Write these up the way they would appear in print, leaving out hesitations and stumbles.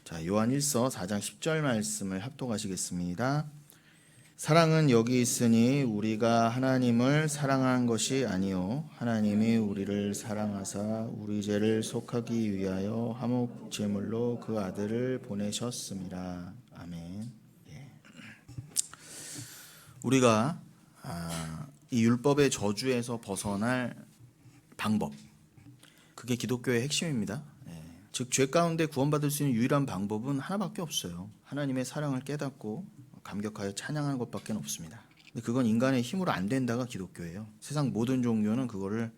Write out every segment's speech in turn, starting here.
자, 요한 1서 4장 10절 말씀을 합독하시겠습니다. 사랑은 여기 있으니 우리가 하나님을 사랑한 것이 아니요 하나님이 우리를 사랑하사 우리 죄를 속하기 위하여 화목 제물로 그 아들을 보내셨습니다. 아멘. 우리가 이 율법의 저주에서 벗어날 방법, 그게 기독교의 핵심입니다. 즉 죄 가운데 구원받을 수 있는 유일한 방법은 하나밖에 없어요. 하나님의 사랑을 깨닫고 감격하여 찬양하는 것밖에 없습니다. 근데 그건 인간의 힘으로 안 된다가 기독교예요. 세상 모든 종교는 그거를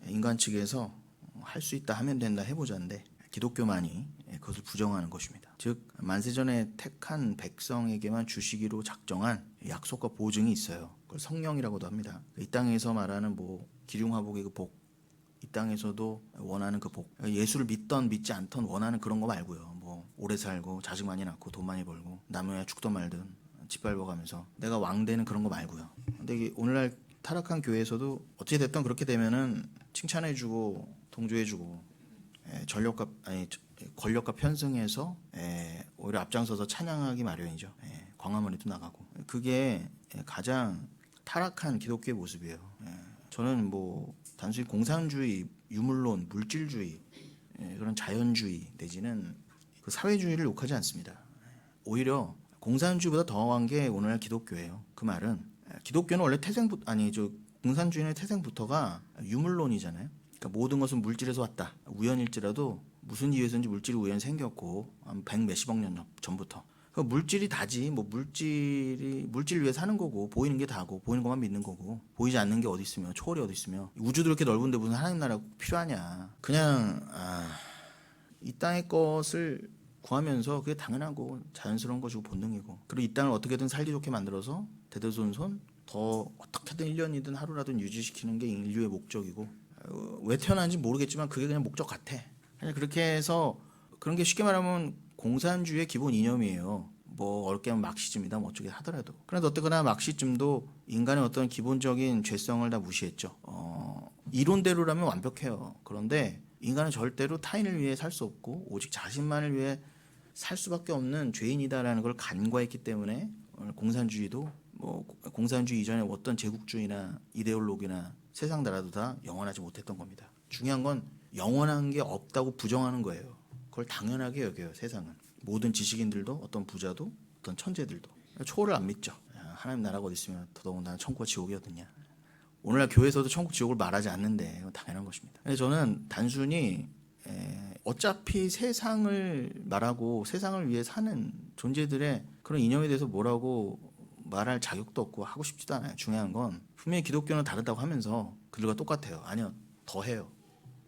인간 측에서 할 수 있다 하면 된다 해보자인데 기독교만이 그것을 부정하는 것입니다. 즉 만세전에 택한 백성에게만 주시기로 작정한 약속과 보증이 있어요. 그걸 성령이라고도 합니다. 이 땅에서 말하는 기중화복의 그 복, 이 땅에서도 원하는 그 복, 예수를 믿던 믿지 않던 원하는 그런 거 말고요. 오래 살고 자식 많이 낳고 돈 많이 벌고 남녀야 죽든 말든 짓밟아가면서 내가 왕 되는 그런 거 말고요. 근데 오늘날 타락한 교회에서도 어찌 됐든 그렇게 되면은 칭찬해주고 동조해주고 권력과 편승해서 오히려 앞장서서 찬양하기 마련이죠. 광화문에도 나가고. 그게 가장 타락한 기독교의 모습이에요. 저는 단순히 공산주의, 유물론, 물질주의, 그런 자연주의 내지는 그 사회주의를 욕하지 않습니다. 오히려 공산주의보다 더한 게 오늘날 기독교예요. 그 말은 기독교는 원래 공산주의는 태생부터가 유물론이잖아요. 그러니까 모든 것은 물질에서 왔다. 우연일지라도 무슨 이유에서인지 물질이 우연히 생겼고 한 100 몇십억 년 전부터. 물질이 다지. 물질 위해 사는 거고 보이는 게 다고 보이는 것만 믿는 거고 보이지 않는 게 어디 있으며 초월이 어디 있으며 우주도 이렇게 넓은데 무슨 하나님 나라가 필요하냐. 그냥 이 땅의 것을 구하면서 그게 당연하고 자연스러운 것이고 본능이고 그리고 이 땅을 어떻게든 살기 좋게 만들어서 대대손손 더 어떻게든 1년이든 하루라든 유지시키는 게 인류의 목적이고 왜 태어난지 모르겠지만 그게 그냥 목적 같아. 그냥 그렇게 해서 그런 게 쉽게 말하면 공산주의의 기본 이념이에요. 어렵게 하면 막시즘이다 어쩌게 하더라도. 그런데 어쨌거나 막시즘도 인간의 어떤 기본적인 죄성을 다 무시했죠. 이론대로라면 완벽해요. 그런데 인간은 절대로 타인을 위해 살 수 없고 오직 자신만을 위해 살 수밖에 없는 죄인이다라는 걸 간과했기 때문에 공산주의도 공산주의 이전에 어떤 제국주의나 이데올로기나 세상 나라도 다 영원하지 못했던 겁니다. 중요한 건 영원한 게 없다고 부정하는 거예요. 그걸 당연하게 여겨요. 세상은. 모든 지식인들도 어떤 부자도 어떤 천재들도 초월을 안 믿죠. 하나님 나라가 어디 있으면 더더군다나 천국과 지옥이 어딨냐. 오늘날 교회에서도 천국 지옥을 말하지 않는데 당연한 것입니다. 저는 단순히 어차피 세상을 말하고 세상을 위해 사는 존재들의 그런 이념에 대해서 뭐라고 말할 자격도 없고 하고 싶지도 않아요. 중요한 건 분명히 기독교는 다르다고 하면서 그들과 똑같아요. 아니요, 더해요.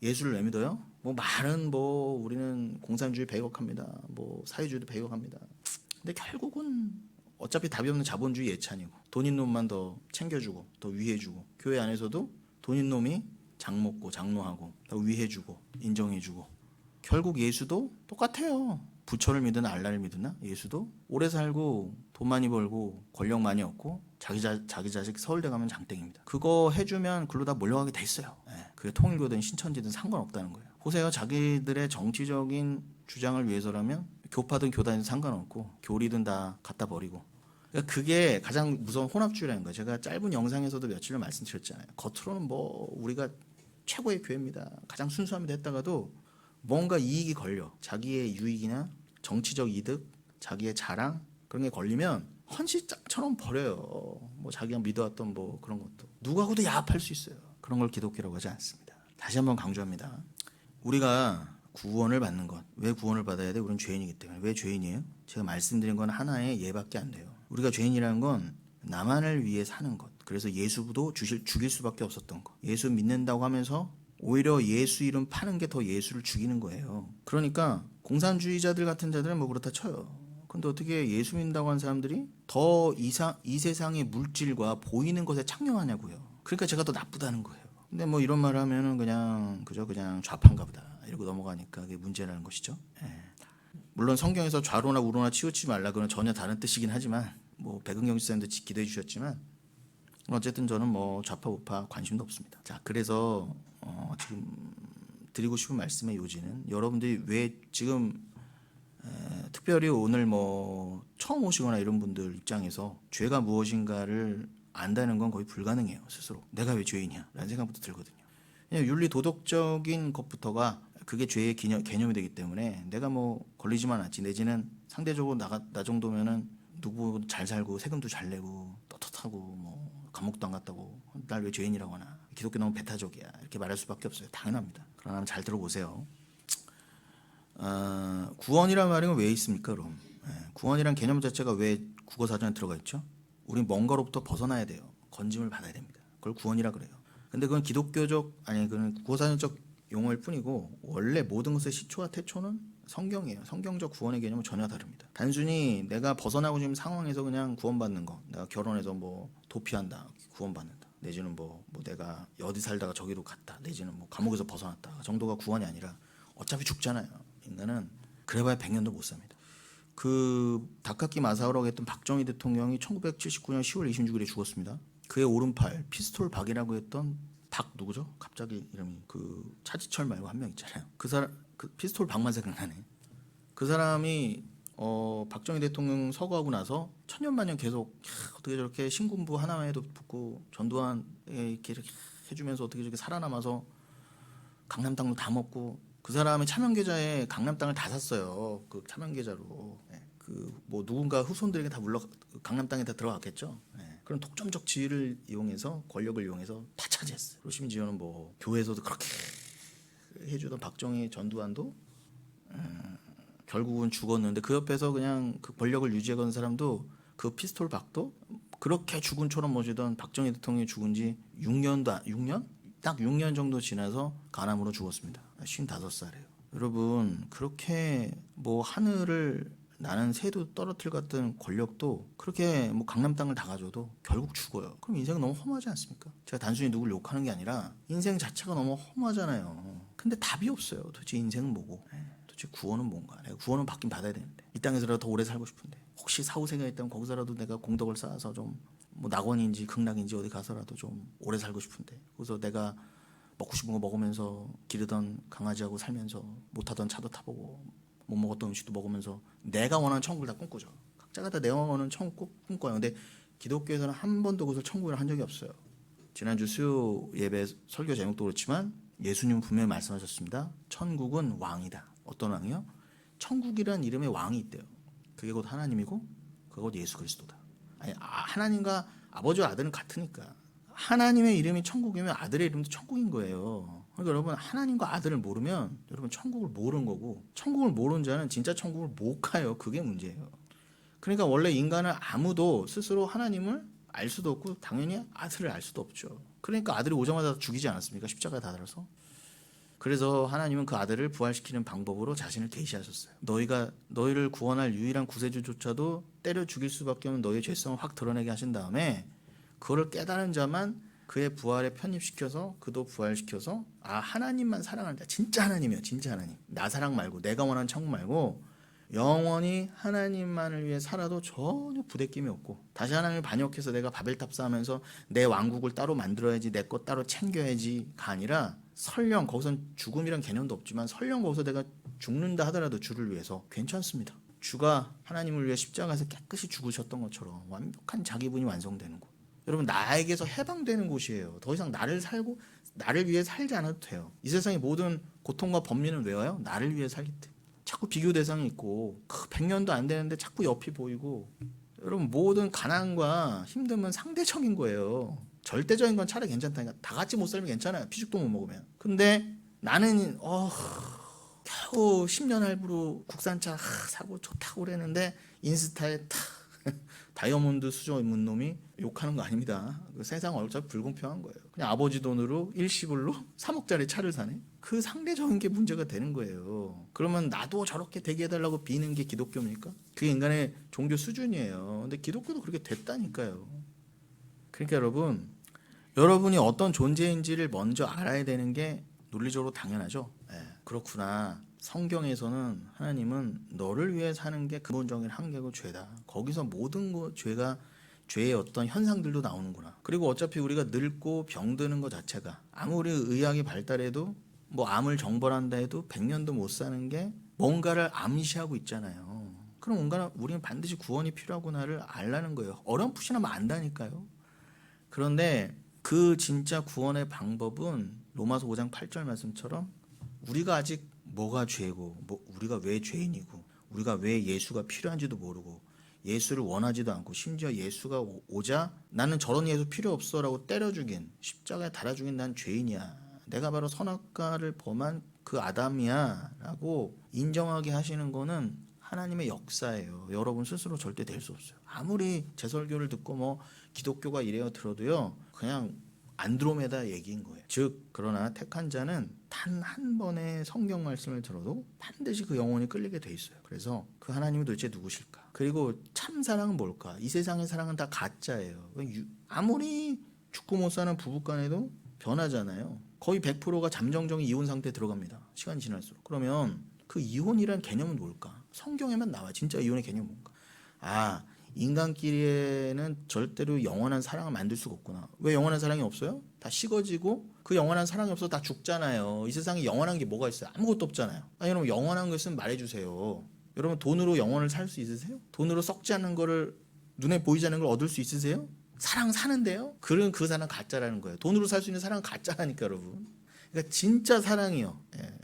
예수를 왜 믿어요? 말은 우리는 공산주의 배격합니다. 사회주의도 배격합니다. 근데 결국은 어차피 답이 없는 자본주의 예찬이고 돈 있는 놈만 더 챙겨주고 더 위해주고 교회 안에서도 돈 있는 놈이 장 먹고 장로하고 더 위해주고 인정해주고 결국 예수도 똑같아요. 부처를 믿으나 알라를 믿으나 예수도 오래 살고 돈 많이 벌고 권력 많이 얻고 자기 자식 서울대 가면 장땡입니다. 그거 해주면 글로 다 몰려가게 돼 있어요. 그게 통일교든 신천지든 상관없다는 거예요. 보세요. 자기들의 정치적인 주장을 위해서라면 교파든 교단이든 상관없고 교리든 다 갖다 버리고. 그러니까 그게 가장 무서운 혼합주의라는 거예요. 제가 짧은 영상에서도 며칠 전 말씀드렸잖아요. 겉으로는 우리가 최고의 교회입니다. 가장 순수합니다 했다가도 뭔가 이익이 걸려. 자기의 유익이나 정치적 이득, 자기의 자랑 그런 게 걸리면 헌시장처럼 버려요. 자기가 믿어왔던 그런 것도 누구하고도 야합할 수 있어요. 그런 걸 기독교라고 하지 않습니다. 다시 한번 강조합니다. 우리가 구원을 받는 것. 왜 구원을 받아야 돼? 우리는 죄인이기 때문에. 왜 죄인이에요? 제가 말씀드린 건 하나의 예밖에 안 돼요. 우리가 죄인이라는 건 나만을 위해 사는 것. 그래서 예수도 죽일 수밖에 없었던 것. 예수 믿는다고 하면서 오히려 예수 이름 파는 게 더 예수를 죽이는 거예요. 그러니까 공산주의자들 같은 자들은 그렇다 쳐요. 근데 어떻게 예수 믿는다고 하는 사람들이 더 이 세상의 물질과 보이는 것에 착용하냐고요. 그러니까 제가 더 나쁘다는 거예요. 근데 이런 말 하면은 그냥 좌파인가 보다 이러고 넘어가니까 그게 문제라는 것이죠. 물론 성경에서 좌로나 우로나 치우치지 말라 그건 전혀 다른 뜻이긴 하지만 백은경 집사님도 기도해 주셨지만 어쨌든 저는 좌파 우파 관심도 없습니다. 자, 그래서 지금 드리고 싶은 말씀의 요지는 여러분들이 왜 지금 특별히 오늘 뭐 처음 오시거나 이런 분들 입장에서 죄가 무엇인가를 안다는 건 거의 불가능해요. 스스로 내가 왜 죄인이야 라는 생각부터 들거든요. 그냥 윤리 도덕적인 것부터가 그게 죄의 개념이 되기 때문에 내가 뭐 걸리지만 않지, 내지는 상대적으로 나 정도면은 누구 잘 살고 세금도 잘 내고 떳떳하고 뭐 감옥도 안 갔다고 날 왜 죄인이라고 하나, 기독교 너무 배타적이야 이렇게 말할 수밖에 없어요. 당연합니다. 그러나 잘 들어보세요. 구원이란 말이 왜 있습니까? 그럼 구원이란 개념 자체가 왜 국어사전에 들어가 있죠? 우린 뭔가로부터 벗어나야 돼요. 건짐을 받아야 됩니다. 그걸 구원이라 그래요. 근데 그건 그건 국어사전적 용어일 뿐이고 원래 모든 것의 시초와 태초는 성경이에요. 성경적 구원의 개념은 전혀 다릅니다. 단순히 내가 벗어나고 지금 상황에서 그냥 구원받는 거, 내가 결혼해서 뭐 도피한다 구원받는다, 내지는 뭐 내가 어디 살다가 저기로 갔다, 내지는 뭐 감옥에서 벗어났다 정도가 구원이 아니라 어차피 죽잖아요. 인간은 그래봐야 100년도 못 삽니다. 그 다카키 마사오라고 했던 박정희 대통령이 1979년 10월 26일에 죽었습니다. 그의 오른팔 피스톨 박이라고 했던 박 누구죠? 갑자기 이름이 그 차지철 말고 한 명 있잖아요. 그 사람 그 피스톨 박만 생각나네. 그 사람이 박정희 대통령 서거하고 나서 천년만년 계속 어떻게 저렇게 신군부 하나에도 붙고 전두환에 이렇게 해주면서 어떻게 저렇게 살아남아서 강남 땅도 다 먹고, 그 사람의 차명 계좌에 강남 땅을 다 샀어요. 그 차명 계좌로. 그 뭐 누군가 후손들에게 다 강남 땅에 다 들어갔겠죠. 그런 독점적 지위를 이용해서, 권력을 이용해서 다 차지했어요. 그리고 심지어는 뭐 교회에서도 그렇게 해주던 박정희, 전두환도 결국은 죽었는데 그 옆에서 그냥 그 권력을 유지하던 사람도, 그 피스톨 박도 그렇게 죽은처럼 모시던 박정희 대통령이 죽은 지 6년? 딱 6년 정도 지나서 간암으로 죽었습니다. 55살이에요. 여러분, 그렇게 뭐 하늘을 나는 새도 떨어뜨릴 것 같은 권력도 그렇게 뭐 강남 땅을 다 가져도 결국 죽어요. 그럼 인생은 너무 험하지 않습니까? 제가 단순히 누굴 욕하는 게 아니라 인생 자체가 너무 험하잖아요. 근데 답이 없어요. 도대체 인생은 뭐고, 도대체 구원은 뭔가. 내가 구원은 받긴 받아야 되는데, 이 땅에서라도 더 오래 살고 싶은데, 혹시 사후세가 있다면 거기서라도 내가 공덕을 쌓아서 좀 뭐 낙원인지 극락인지 어디 가서라도 좀 오래 살고 싶은데, 거기서 내가 먹고 싶은 거 먹으면서 기르던 강아지하고 살면서 못하던 차도 타보고 못 먹었던 음식도 먹으면서 내가 원하는 천국을 다 꿈꾸죠. 각자가 다 내가 원하는 천국 꿈꿔요. 근데 기독교에서는 한 번도 그것을 천국이라 한 적이 없어요. 지난주 수요 예배 설교 제목도 그렇지만 예수님은 분명히 말씀하셨습니다. 천국은 왕이다. 어떤 왕이요? 천국이라는 이름의 왕이 있대요. 그게 곧 하나님이고 그게 곧 예수 그리스도다. 아니, 하나님과 아버지와 아들은 같으니까. 하나님의 이름이 천국이면 아들의 이름도 천국인 거예요. 그러니까 여러분, 하나님과 아들을 모르면 여러분 천국을 모르는 거고, 천국을 모르는 자는 진짜 천국을 못 가요. 그게 문제예요. 그러니까 원래 인간은 아무도 스스로 하나님을 알 수도 없고 당연히 아들을 알 수도 없죠. 그러니까 아들이 오자마자 죽이지 않았습니까? 십자가에 다 달아서. 그래서 하나님은 그 아들을 부활시키는 방법으로 자신을 계시하셨어요. 너희를 구원할 유일한 구세주조차도 때려 죽일 수밖에 없는 너희의 죄성을 확 드러내게 하신 다음에 그거를 깨달은 자만 그의 부활에 편입시켜서 그도 부활시켜서, 하나님만 사랑한다. 진짜 하나님이에요. 진짜 하나님. 나 사랑 말고, 내가 원하는 천국 말고 영원히 하나님만을 위해 살아도 전혀 부대낌이 없고, 다시 하나님을 반역해서 내가 바벨탑 쌓으면서 내 왕국을 따로 만들어야지, 내 것 따로 챙겨야지가 아니라, 설령 거기선 죽음이란 개념도 없지만 설령 거기서 내가 죽는다 하더라도 주를 위해서 괜찮습니다. 주가 하나님을 위해 십자가에서 깨끗이 죽으셨던 것처럼 완벽한 자기분이 완성되는 곳. 여러분, 나에게서 해방되는 곳이에요. 더 이상 나를 위해 살지 않아도 돼요. 이 세상의 모든 고통과 범민은 왜요? 나를 위해 살기 때문에. 자꾸 비교 대상이 있고 100년도 안 되는데 자꾸 옆이 보이고, 여러분, 모든 가난과 힘듦은 상대적인 거예요. 절대적인 건 차라리 괜찮다니까. 다 같이 못 살면 괜찮아요. 피죽도 못 먹으면. 근데 나는 겨우 10년 할부로 국산차 사고 좋다고 그랬는데 인스타에 다이아몬드 수저 입은 놈이 욕하는 거 아닙니다. 그 세상 어차피 불공평한 거예요. 그냥 아버지 돈으로 일시불로 3억짜리 차를 사네. 그 상대적인 게 문제가 되는 거예요. 그러면 나도 저렇게 되게 해달라고 비는 게 기독교입니까? 그게 인간의 종교 수준이에요. 근데 기독교도 그렇게 됐다니까요. 그러니까 여러분이 어떤 존재인지를 먼저 알아야 되는 게 논리적으로 당연하죠. 그렇구나. 성경에서는 하나님은 너를 위해 사는 게 근본적인 한계고 죄다. 거기서 모든 죄의 어떤 현상들도 나오는구나. 그리고 어차피 우리가 늙고 병드는 것 자체가, 아무리 의학이 발달해도 뭐 암을 정벌한다 해도 100년도 못 사는 게 뭔가를 암시하고 있잖아요. 그럼 우리는 반드시 구원이 필요하구나를 알라는 거예요. 어렴풋이나마 안다니까요. 그런데 그 진짜 구원의 방법은 로마서 5장 8절 말씀처럼 우리가 아직 뭐가 죄고, 우리가 왜 죄인이고, 우리가 왜 예수가 필요한지도 모르고, 예수를 원하지도 않고, 심지어 예수가 오자 나는 저런 예수 필요 없어라고 때려 죽인, 십자가에 달아 죽인 난 죄인이야, 내가 바로 선악과를 범한 그 아담이야 라고 인정하게 하시는 거는 하나님의 역사예요. 여러분 스스로 절대 될 수 없어요. 아무리 제 설교를 듣고 뭐 기독교가 이래요 들어도요, 그냥 안드로메다 얘기인 거예요. 즉 그러나 택한 자는 단 한 번의 성경 말씀을 들어도 반드시 그 영혼이 끌리게 돼 있어요. 그래서 그 하나님이 도대체 누구실까? 그리고 참 사랑은 뭘까? 이 세상의 사랑은 다 가짜예요. 아무리 죽고 못 사는 부부간에도 변하잖아요. 거의 100%가 잠정적인 이혼 상태에 들어갑니다. 시간이 지날수록. 그러면 그 이혼이란 개념은 뭘까? 성경에만 나와. 진짜 이혼의 개념은 뭔가? 아, 인간끼리에는 절대로 영원한 사랑을 만들 수가 없구나. 왜 영원한 사랑이 없어요? 다 식어지고 그 영원한 사랑이 없어서 다 죽잖아요. 이 세상에 영원한 게 뭐가 있어요? 아무것도 없잖아요. 여러분 영원한 거 있으면 말해주세요. 여러분 돈으로 영원을 살 수 있으세요? 돈으로 썩지 않는 거를, 눈에 보이지 않는 걸 얻을 수 있으세요? 사랑 사는데요? 그 사랑 가짜라는 거예요. 돈으로 살 수 있는 사랑은 가짜라니까 여러분. 그러니까 진짜 사랑이요,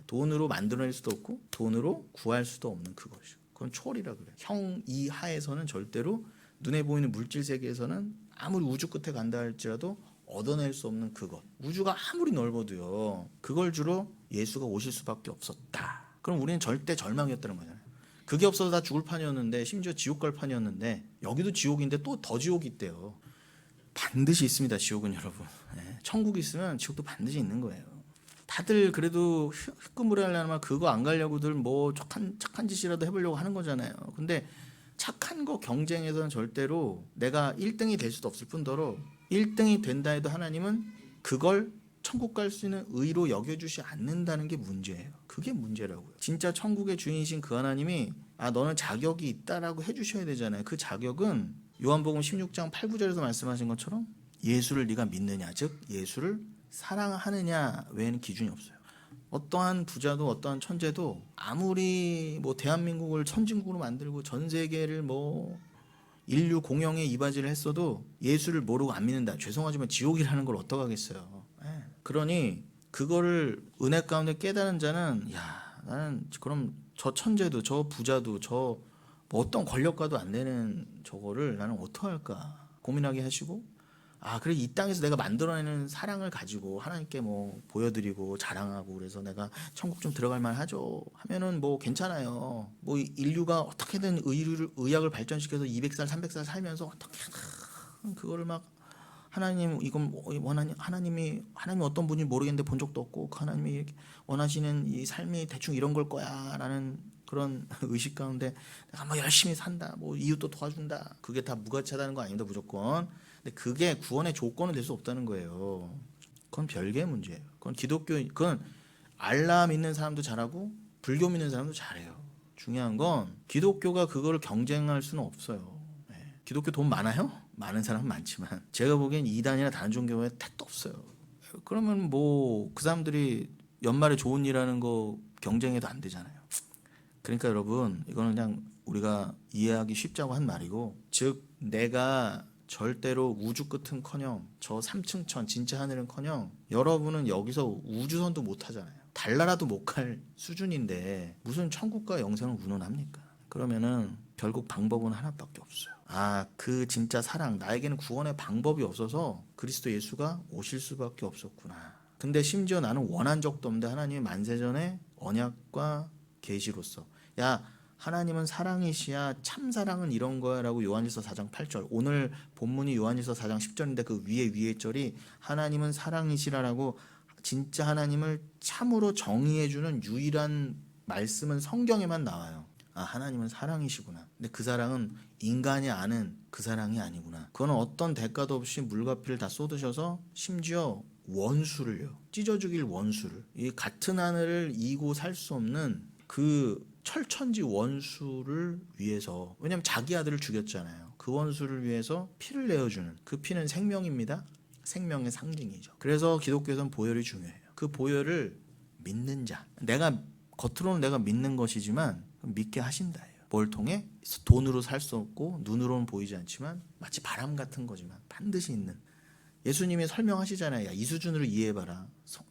돈으로 만들어낼 수도 없고 돈으로 구할 수도 없는 그것이요. 그건 초월이라 그래요. 형 이하에서는 절대로, 눈에 보이는 물질 세계에서는 아무리 우주 끝에 간다 할지라도 얻어낼 수 없는 그것. 우주가 아무리 넓어도요, 그걸 주로 예수가 오실 수밖에 없었다. 그럼 우리는 절대 절망이었다는 거잖아요. 그게 없어서 다 죽을 판이었는데, 심지어 지옥 갈 판이었는데, 여기도 지옥인데 또 더 지옥이 있대요. 반드시 있습니다. 지옥은 여러분. 천국이 있으면 지옥도 반드시 있는 거예요. 다들 그래도 흑금물에 하려면 그거 안 가려고들 뭐 착한 짓이라도 해보려고 하는 거잖아요. 근데 착한 거 경쟁에서는 절대로 내가 1등이 될 수도 없을 뿐더러 1등이 된다 해도 하나님은 그걸 천국 갈 수 있는 의로 여겨주지 않는다는 게 문제예요. 그게 문제라고요. 진짜 천국의 주인이신 그 하나님이 너는 자격이 있다라고 해주셔야 되잖아요. 그 자격은 요한복음 16장 8, 9절에서 말씀하신 것처럼 예수를 네가 믿느냐, 즉 예수를 사랑하느냐 외에는 기준이 없어요. 어떠한 부자도 어떠한 천재도 아무리 뭐 대한민국을 선진국으로 만들고 전 세계를 뭐 인류 공영에 이바지를 했어도 예수를 모르고 안 믿는다, 죄송하지만 지옥이라는 걸 어떡하겠어요. 그러니 그거를 은혜 가운데 깨달은 자는, 나는 그럼 저 천재도 저 부자도 저 뭐 어떤 권력가도 안 되는 저거를 나는 어떡할까 고민하게 하시고, 그래 이 땅에서 내가 만들어내는 사랑을 가지고 하나님께 뭐 보여드리고 자랑하고, 그래서 내가 천국 좀 들어갈 만하죠 하면은 뭐 괜찮아요. 뭐 인류가 어떻게든 의학을 발전시켜서 200살 300살 살면서 어떻게든 그거를 막 하나님 이건 하나님이 어떤 분인지 모르겠는데 본 적도 없고 하나님이 원하시는 이 삶이 대충 이런 걸 거야라는 그런 의식 가운데 내가 뭐 열심히 산다, 뭐 이웃도 도와준다, 그게 다 무가치하다는 거 아닙니다, 무조건. 근데 그게 구원의 조건은 될 수 없다는 거예요. 그건 별개의 문제예요. 그건 알라 믿는 사람도 잘하고 불교 믿는 사람도 잘해요. 중요한 건 기독교가 그거를 경쟁할 수는 없어요. 기독교 돈 많아요? 많은 사람은 많지만 제가 보기엔 이단이나 다른 종교에 택도 없어요. 그러면 뭐 그 사람들이 연말에 좋은 일 하는 거 경쟁해도 안 되잖아요. 그러니까 여러분 이거는 그냥 우리가 이해하기 쉽자고 한 말이고, 즉 내가 절대로 우주 끝은커녕 저 3층 천 진짜 하늘은커녕 여러분은 여기서 우주선도 못 하잖아요. 달나라도 못 갈 수준인데 무슨 천국과 영생을 운운합니까? 그러면은 결국 방법은 하나밖에 없어요. 그 진짜 사랑, 나에게는 구원의 방법이 없어서 그리스도 예수가 오실 수밖에 없었구나. 근데 심지어 나는 원한 적도 없는데 하나님의 만세전에 언약과 계시로서, 하나님은 사랑이시야, 참사랑은 이런 거야 라고 요한일서 4장 8절, 오늘 본문이 요한일서 4장 10절인데 그 위에 절이 하나님은 사랑이시라라고 진짜 하나님을 참으로 정의해주는 유일한 말씀은 성경에만 나와요. 하나님은 사랑이시구나. 근데 그 사랑은 인간이 아는 그 사랑이 아니구나. 그거는 어떤 대가도 없이 물과 피를 다 쏟으셔서 심지어 원수를요, 찢어 죽일 원수를, 이 같은 하늘을 이고 살 수 없는 그 철천지 원수를 위해서, 왜냐하면 자기 아들을 죽였잖아요. 그 원수를 위해서 피를 내어주는, 그 피는 생명입니다. 생명의 상징이죠. 그래서 기독교에서는 보혈이 중요해요. 그 보혈을 믿는 자, 겉으로는 내가 믿는 것이지만 믿게 하신다예요. 뭘 통해? 돈으로 살 수 없고 눈으로는 보이지 않지만 마치 바람 같은 거지만 반드시 있는. 예수님이 설명하시잖아요. 야, 이 수준으로 이해해봐라.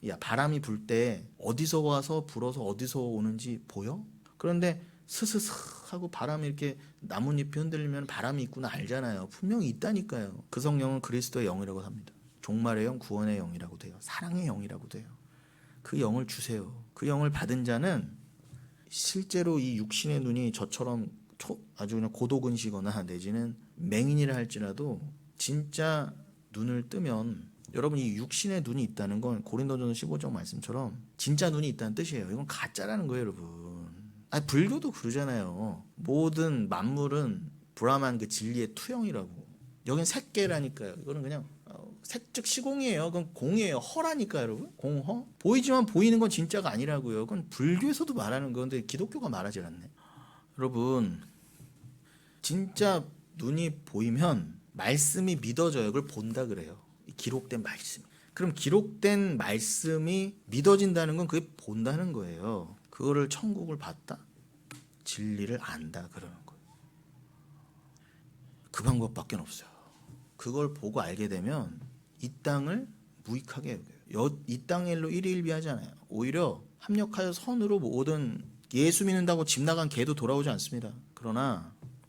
야, 바람이 불 때 어디서 와서 불어서 어디서 오는지 보여? 그런데 스스스 하고 바람이 이렇게 나뭇잎이 흔들리면 바람이 있구나 알잖아요. 분명히 있다니까요. 그 성령은 그리스도의 영이라고 합니다. 종말의 영, 구원의 영이라고 돼요. 사랑의 영이라고 돼요. 그 영을 주세요. 그 영을 받은 자는 실제로 이 육신의 눈이 저처럼 아주 그냥 고도근시거나 내지는 맹인이라 할지라도 진짜 눈을 뜨면 여러분 이 육신의 눈이 있다는 건 고린도전서 15장 말씀처럼 진짜 눈이 있다는 뜻이에요. 이건 가짜라는 거예요, 여러분. 아니, 불교도 그러잖아요. 모든 만물은 브라만 그 진리의 투영이라고. 여긴 색계라니까요. 이거는 그냥 색즉 시공이에요. 그건 공이에요. 허라니까요, 여러분. 공허. 보이지만 보이는 건 진짜가 아니라고요. 그건 불교에서도 말하는 건데 기독교가 말하지 않네. 여러분, 진짜 눈이 보이면 말씀이 믿어져요. 그걸 본다 그래요. 기록된 말씀. 그럼 기록된 말씀이 믿어진다는 건 그게 본다는 거예요. 그거를 천국을 봤다? 진리를 안다 그러는 거예요. 그 방법밖에 없어요. 그걸 보고 알게 되면 이 땅을 무익하게 여겨요. 이 땅 일로 일희일비하지 않아요. 오히려 합력하여 선으로 모든 예수 믿는다고 집 나간 개도 돌아오지 않습니다.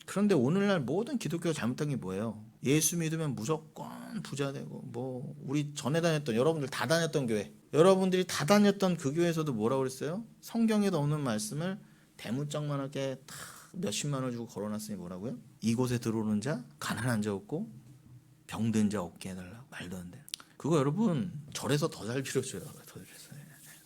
그런데 오늘날 모든 기독교가 잘못한 게 뭐예요? 예수 믿으면 무조건 부자 되고 뭐 우리 전에 다녔던 여러분들 다 다녔던 교회 여러분들이 다 다녔던 그 교회에서도 뭐라고 그랬어요? 성경에도 없는 말씀을 대문짝만하게 다 몇십만 원 주고 걸어놨으니 뭐라고요? 이곳에 들어오는 자 가난한 자 없고 병든 자 없게 해달라고. 말도 안 돼요. 그거 여러분 절에서 더 잘 빌어줘요. 더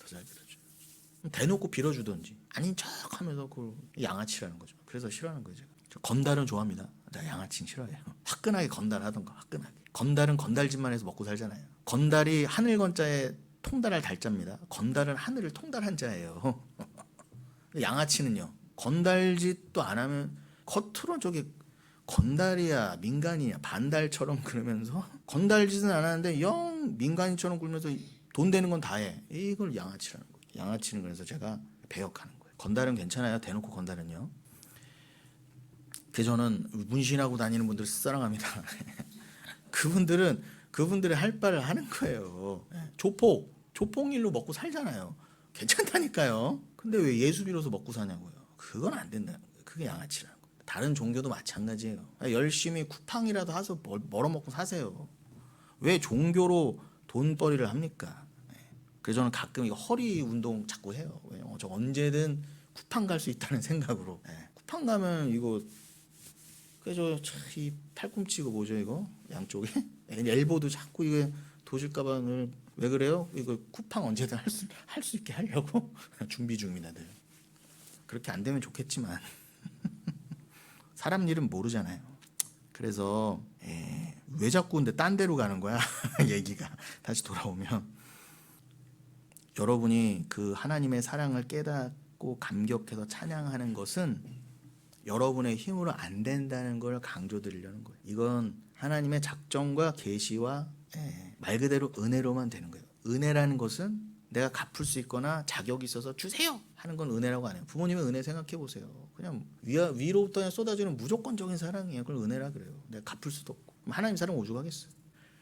잘 빌어줘요. 대놓고 빌어주던지 아닌 척하면서 그 양아치라는 거죠. 그래서 싫어하는 거죠. 저 건달은 좋아합니다. 나 양아치는 싫어해요. 화끈하게 건달하던가. 화끈하게. 건달은 건달짓만 해서 먹고 살잖아요. 건달이 하늘 건자에 통달할 달자입니다. 건달은 하늘을 통달한 자예요. 양아치는요. 건달짓도 안 하면 겉으로 저기 건달이야 민간이야 반달처럼 그러면서 건달짓은 안 하는데 영 민간인처럼 굴면서 돈 되는 건 다 해. 이걸 양아치라는 거예요. 양아치는 그래서 제가 배역하는 거예요. 건달은 괜찮아요. 대놓고 건달은요. 그래서 저는 문신하고 다니는 분들 사랑합니다. 그분들의 할 바를 하는 거예요. 조폭일로 먹고 살잖아요. 괜찮다니까요. 근데 왜 예수 빌어서 먹고 사냐고요. 그건 안 된다. 그게 양아치라는 거예요. 다른 종교도 마찬가지예요. 열심히 쿠팡이라도 해서 벌어먹고 사세요. 왜 종교로 돈벌이를 합니까? 그래서 저는 가끔 이 허리 운동 자꾸 해요. 왜냐면 저 언제든 쿠팡 갈 수 있다는 생각으로. 쿠팡 가면 이거 그래서 이 팔꿈치가 뭐죠 이거 양쪽에 엘보도 자꾸 이게 도질까봐 왜 그래요? 이거 쿠팡 언제든 할 수 있게 하려고 준비 중입니다. 늘. 그렇게 안 되면 좋겠지만 사람 일은 모르잖아요. 그래서 왜 자꾸 근데 딴 데로 가는 거야? 얘기가 다시 돌아오면 여러분이 그 하나님의 사랑을 깨닫고 감격해서 찬양하는 것은 여러분의 힘으로 안 된다는 걸 강조드리려는 거예요. 이건 하나님의 작정과 계시와 말 그대로 은혜로만 되는 거예요. 은혜라는 것은 내가 갚을 수 있거나 자격이 있어서 주세요 하는 건 은혜라고 안 해요. 부모님의 은혜 생각해 보세요. 그냥 위로부터 쏟아지는 무조건적인 사랑이에요. 그걸 은혜라 그래요. 내가 갚을 수도 없고. 그럼 하나님 사랑 오죽하겠어요.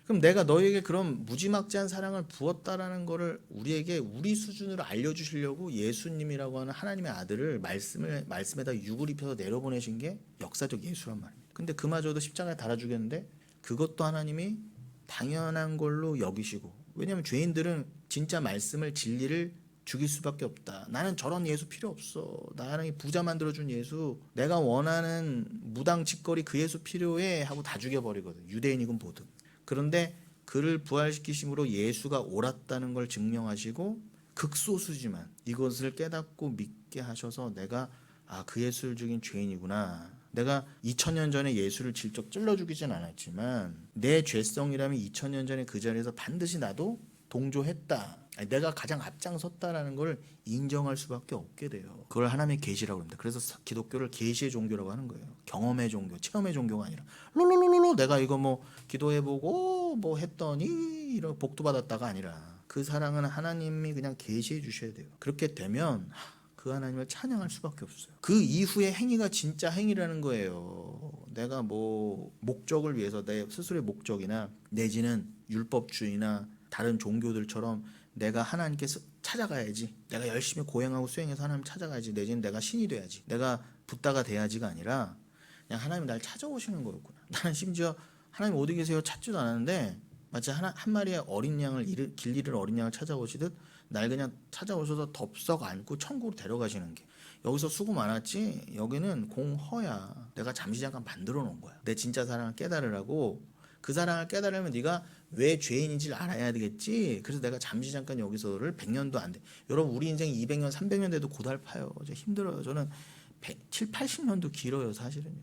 그럼 내가 너에게 그런 무지막지한 사랑을 부었다라는 거를 우리에게 우리 수준으로 알려주시려고 예수님이라고 하는 하나님의 아들을 말씀에다 육을 입혀서 내려보내신 게 역사적 예수란 말입니다. 근데 그마저도 십자가에 달아 죽였는데 그것도 하나님이 당연한 걸로 여기시고, 왜냐하면 죄인들은 진짜 말씀을 진리를 죽일 수밖에 없다. 나는 저런 예수 필요 없어. 나는 부자 만들어준 예수, 내가 원하는 무당 짓거리 그 예수 필요해 하고 다 죽여버리거든. 유대인이건 보든. 그런데 그를 부활시키심으로 예수가 옳았다는 걸 증명하시고 극소수지만 이것을 깨닫고 믿게 하셔서 내가 그 예수를 죽인 죄인이구나. 내가 2000년 전에 예수를 질적 찔러 죽이진 않았지만 내 죄성이라면 2000년 전에 그 자리에서 반드시 나도 동조했다. 내가 가장 앞장섰다라는 걸 인정할 수밖에 없게 돼요. 그걸 하나님의 계시라고 합니다. 그래서 기독교를 계시의 종교라고 하는 거예요. 경험의 종교, 체험의 종교가 아니라 롤롤롤롤 내가 이거 뭐 기도해보고 뭐 했더니 이런 복도 받았다가 아니라 그 사랑은 하나님이 그냥 계시해 주셔야 돼요. 그렇게 되면 그 하나님을 찬양할 수밖에 없어요. 그 이후의 행위가 진짜 행위라는 거예요. 내가 뭐 목적을 위해서 내 스스로의 목적이나 내지는 율법주의나 다른 종교들처럼 내가 하나님께 찾아가야지, 내가 열심히 고행하고 수행해서 하나님 찾아가야지, 내지는 내가 신이 돼야지, 내가 붓다가 돼야지가 아니라 그냥 하나님이 날 찾아오시는 거였구나. 나는 심지어 하나님 어디 계세요 찾지도 않았는데 마치 한 마리의 어린 양을 길 잃은 어린 양을 찾아오시듯 날 그냥 찾아오셔서 덥석 안고 천국으로 데려가시는 게, 여기서 수고 많았지, 여기는 공허야. 내가 잠시 잠깐 만들어 놓은 거야. 내 진짜 사랑을 깨달으라고. 그 사랑을 깨달으면 네가 왜 죄인인지를 알아야 되겠지. 그래서 내가 잠시 잠깐 여기서를 100년도 안 돼. 여러분 우리 인생이 200년 300년 돼도 고달파요. 힘들어요. 저는 7, 80년도 길어요 사실은요.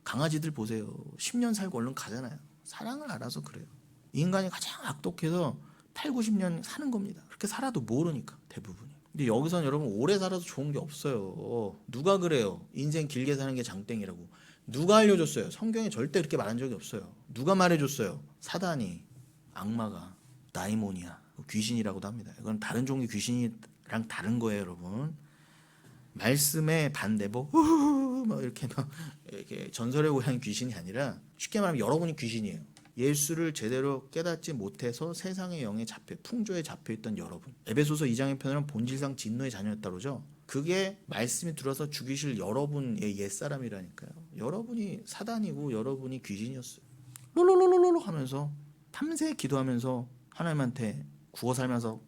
강아지들 보세요. 10년 살고 얼른 가잖아요. 사랑을 알아서 그래요. 인간이 가장 악독해서 8, 90년 사는 겁니다. 그렇게 살아도 모르니까 대부분이. 근데 여기서는 여러분 오래 살아도 좋은 게 없어요. 누가 그래요? 인생 길게 사는 게 장땡이라고. 누가 알려줬어요? 성경에 절대 그렇게 말한 적이 없어요. 누가 말해줬어요? 사단이, 악마가, 다이모니아, 귀신이라고도 합니다. 이건 다른 종류 귀신이랑 다른 거예요 여러분. 말씀의 반대보 이렇게 전설의 고향 귀신이 아니라 쉽게 말하면 여러분이 귀신이에요. 예수를 제대로 깨닫지 못해서 세상의 영에 풍조에 잡혀있던 여러분. 에베소서 2장의 표현은 본질상 진노의 자녀였다 그러죠. 그게 말씀이 들어서 죽이실 여러분의 옛사람이라니까요. 여러분이 사단이고 여러분이 귀신이었어요. 롤롤롤롤 하면서 탐새 기도하면서 하나님한테 구워 살면서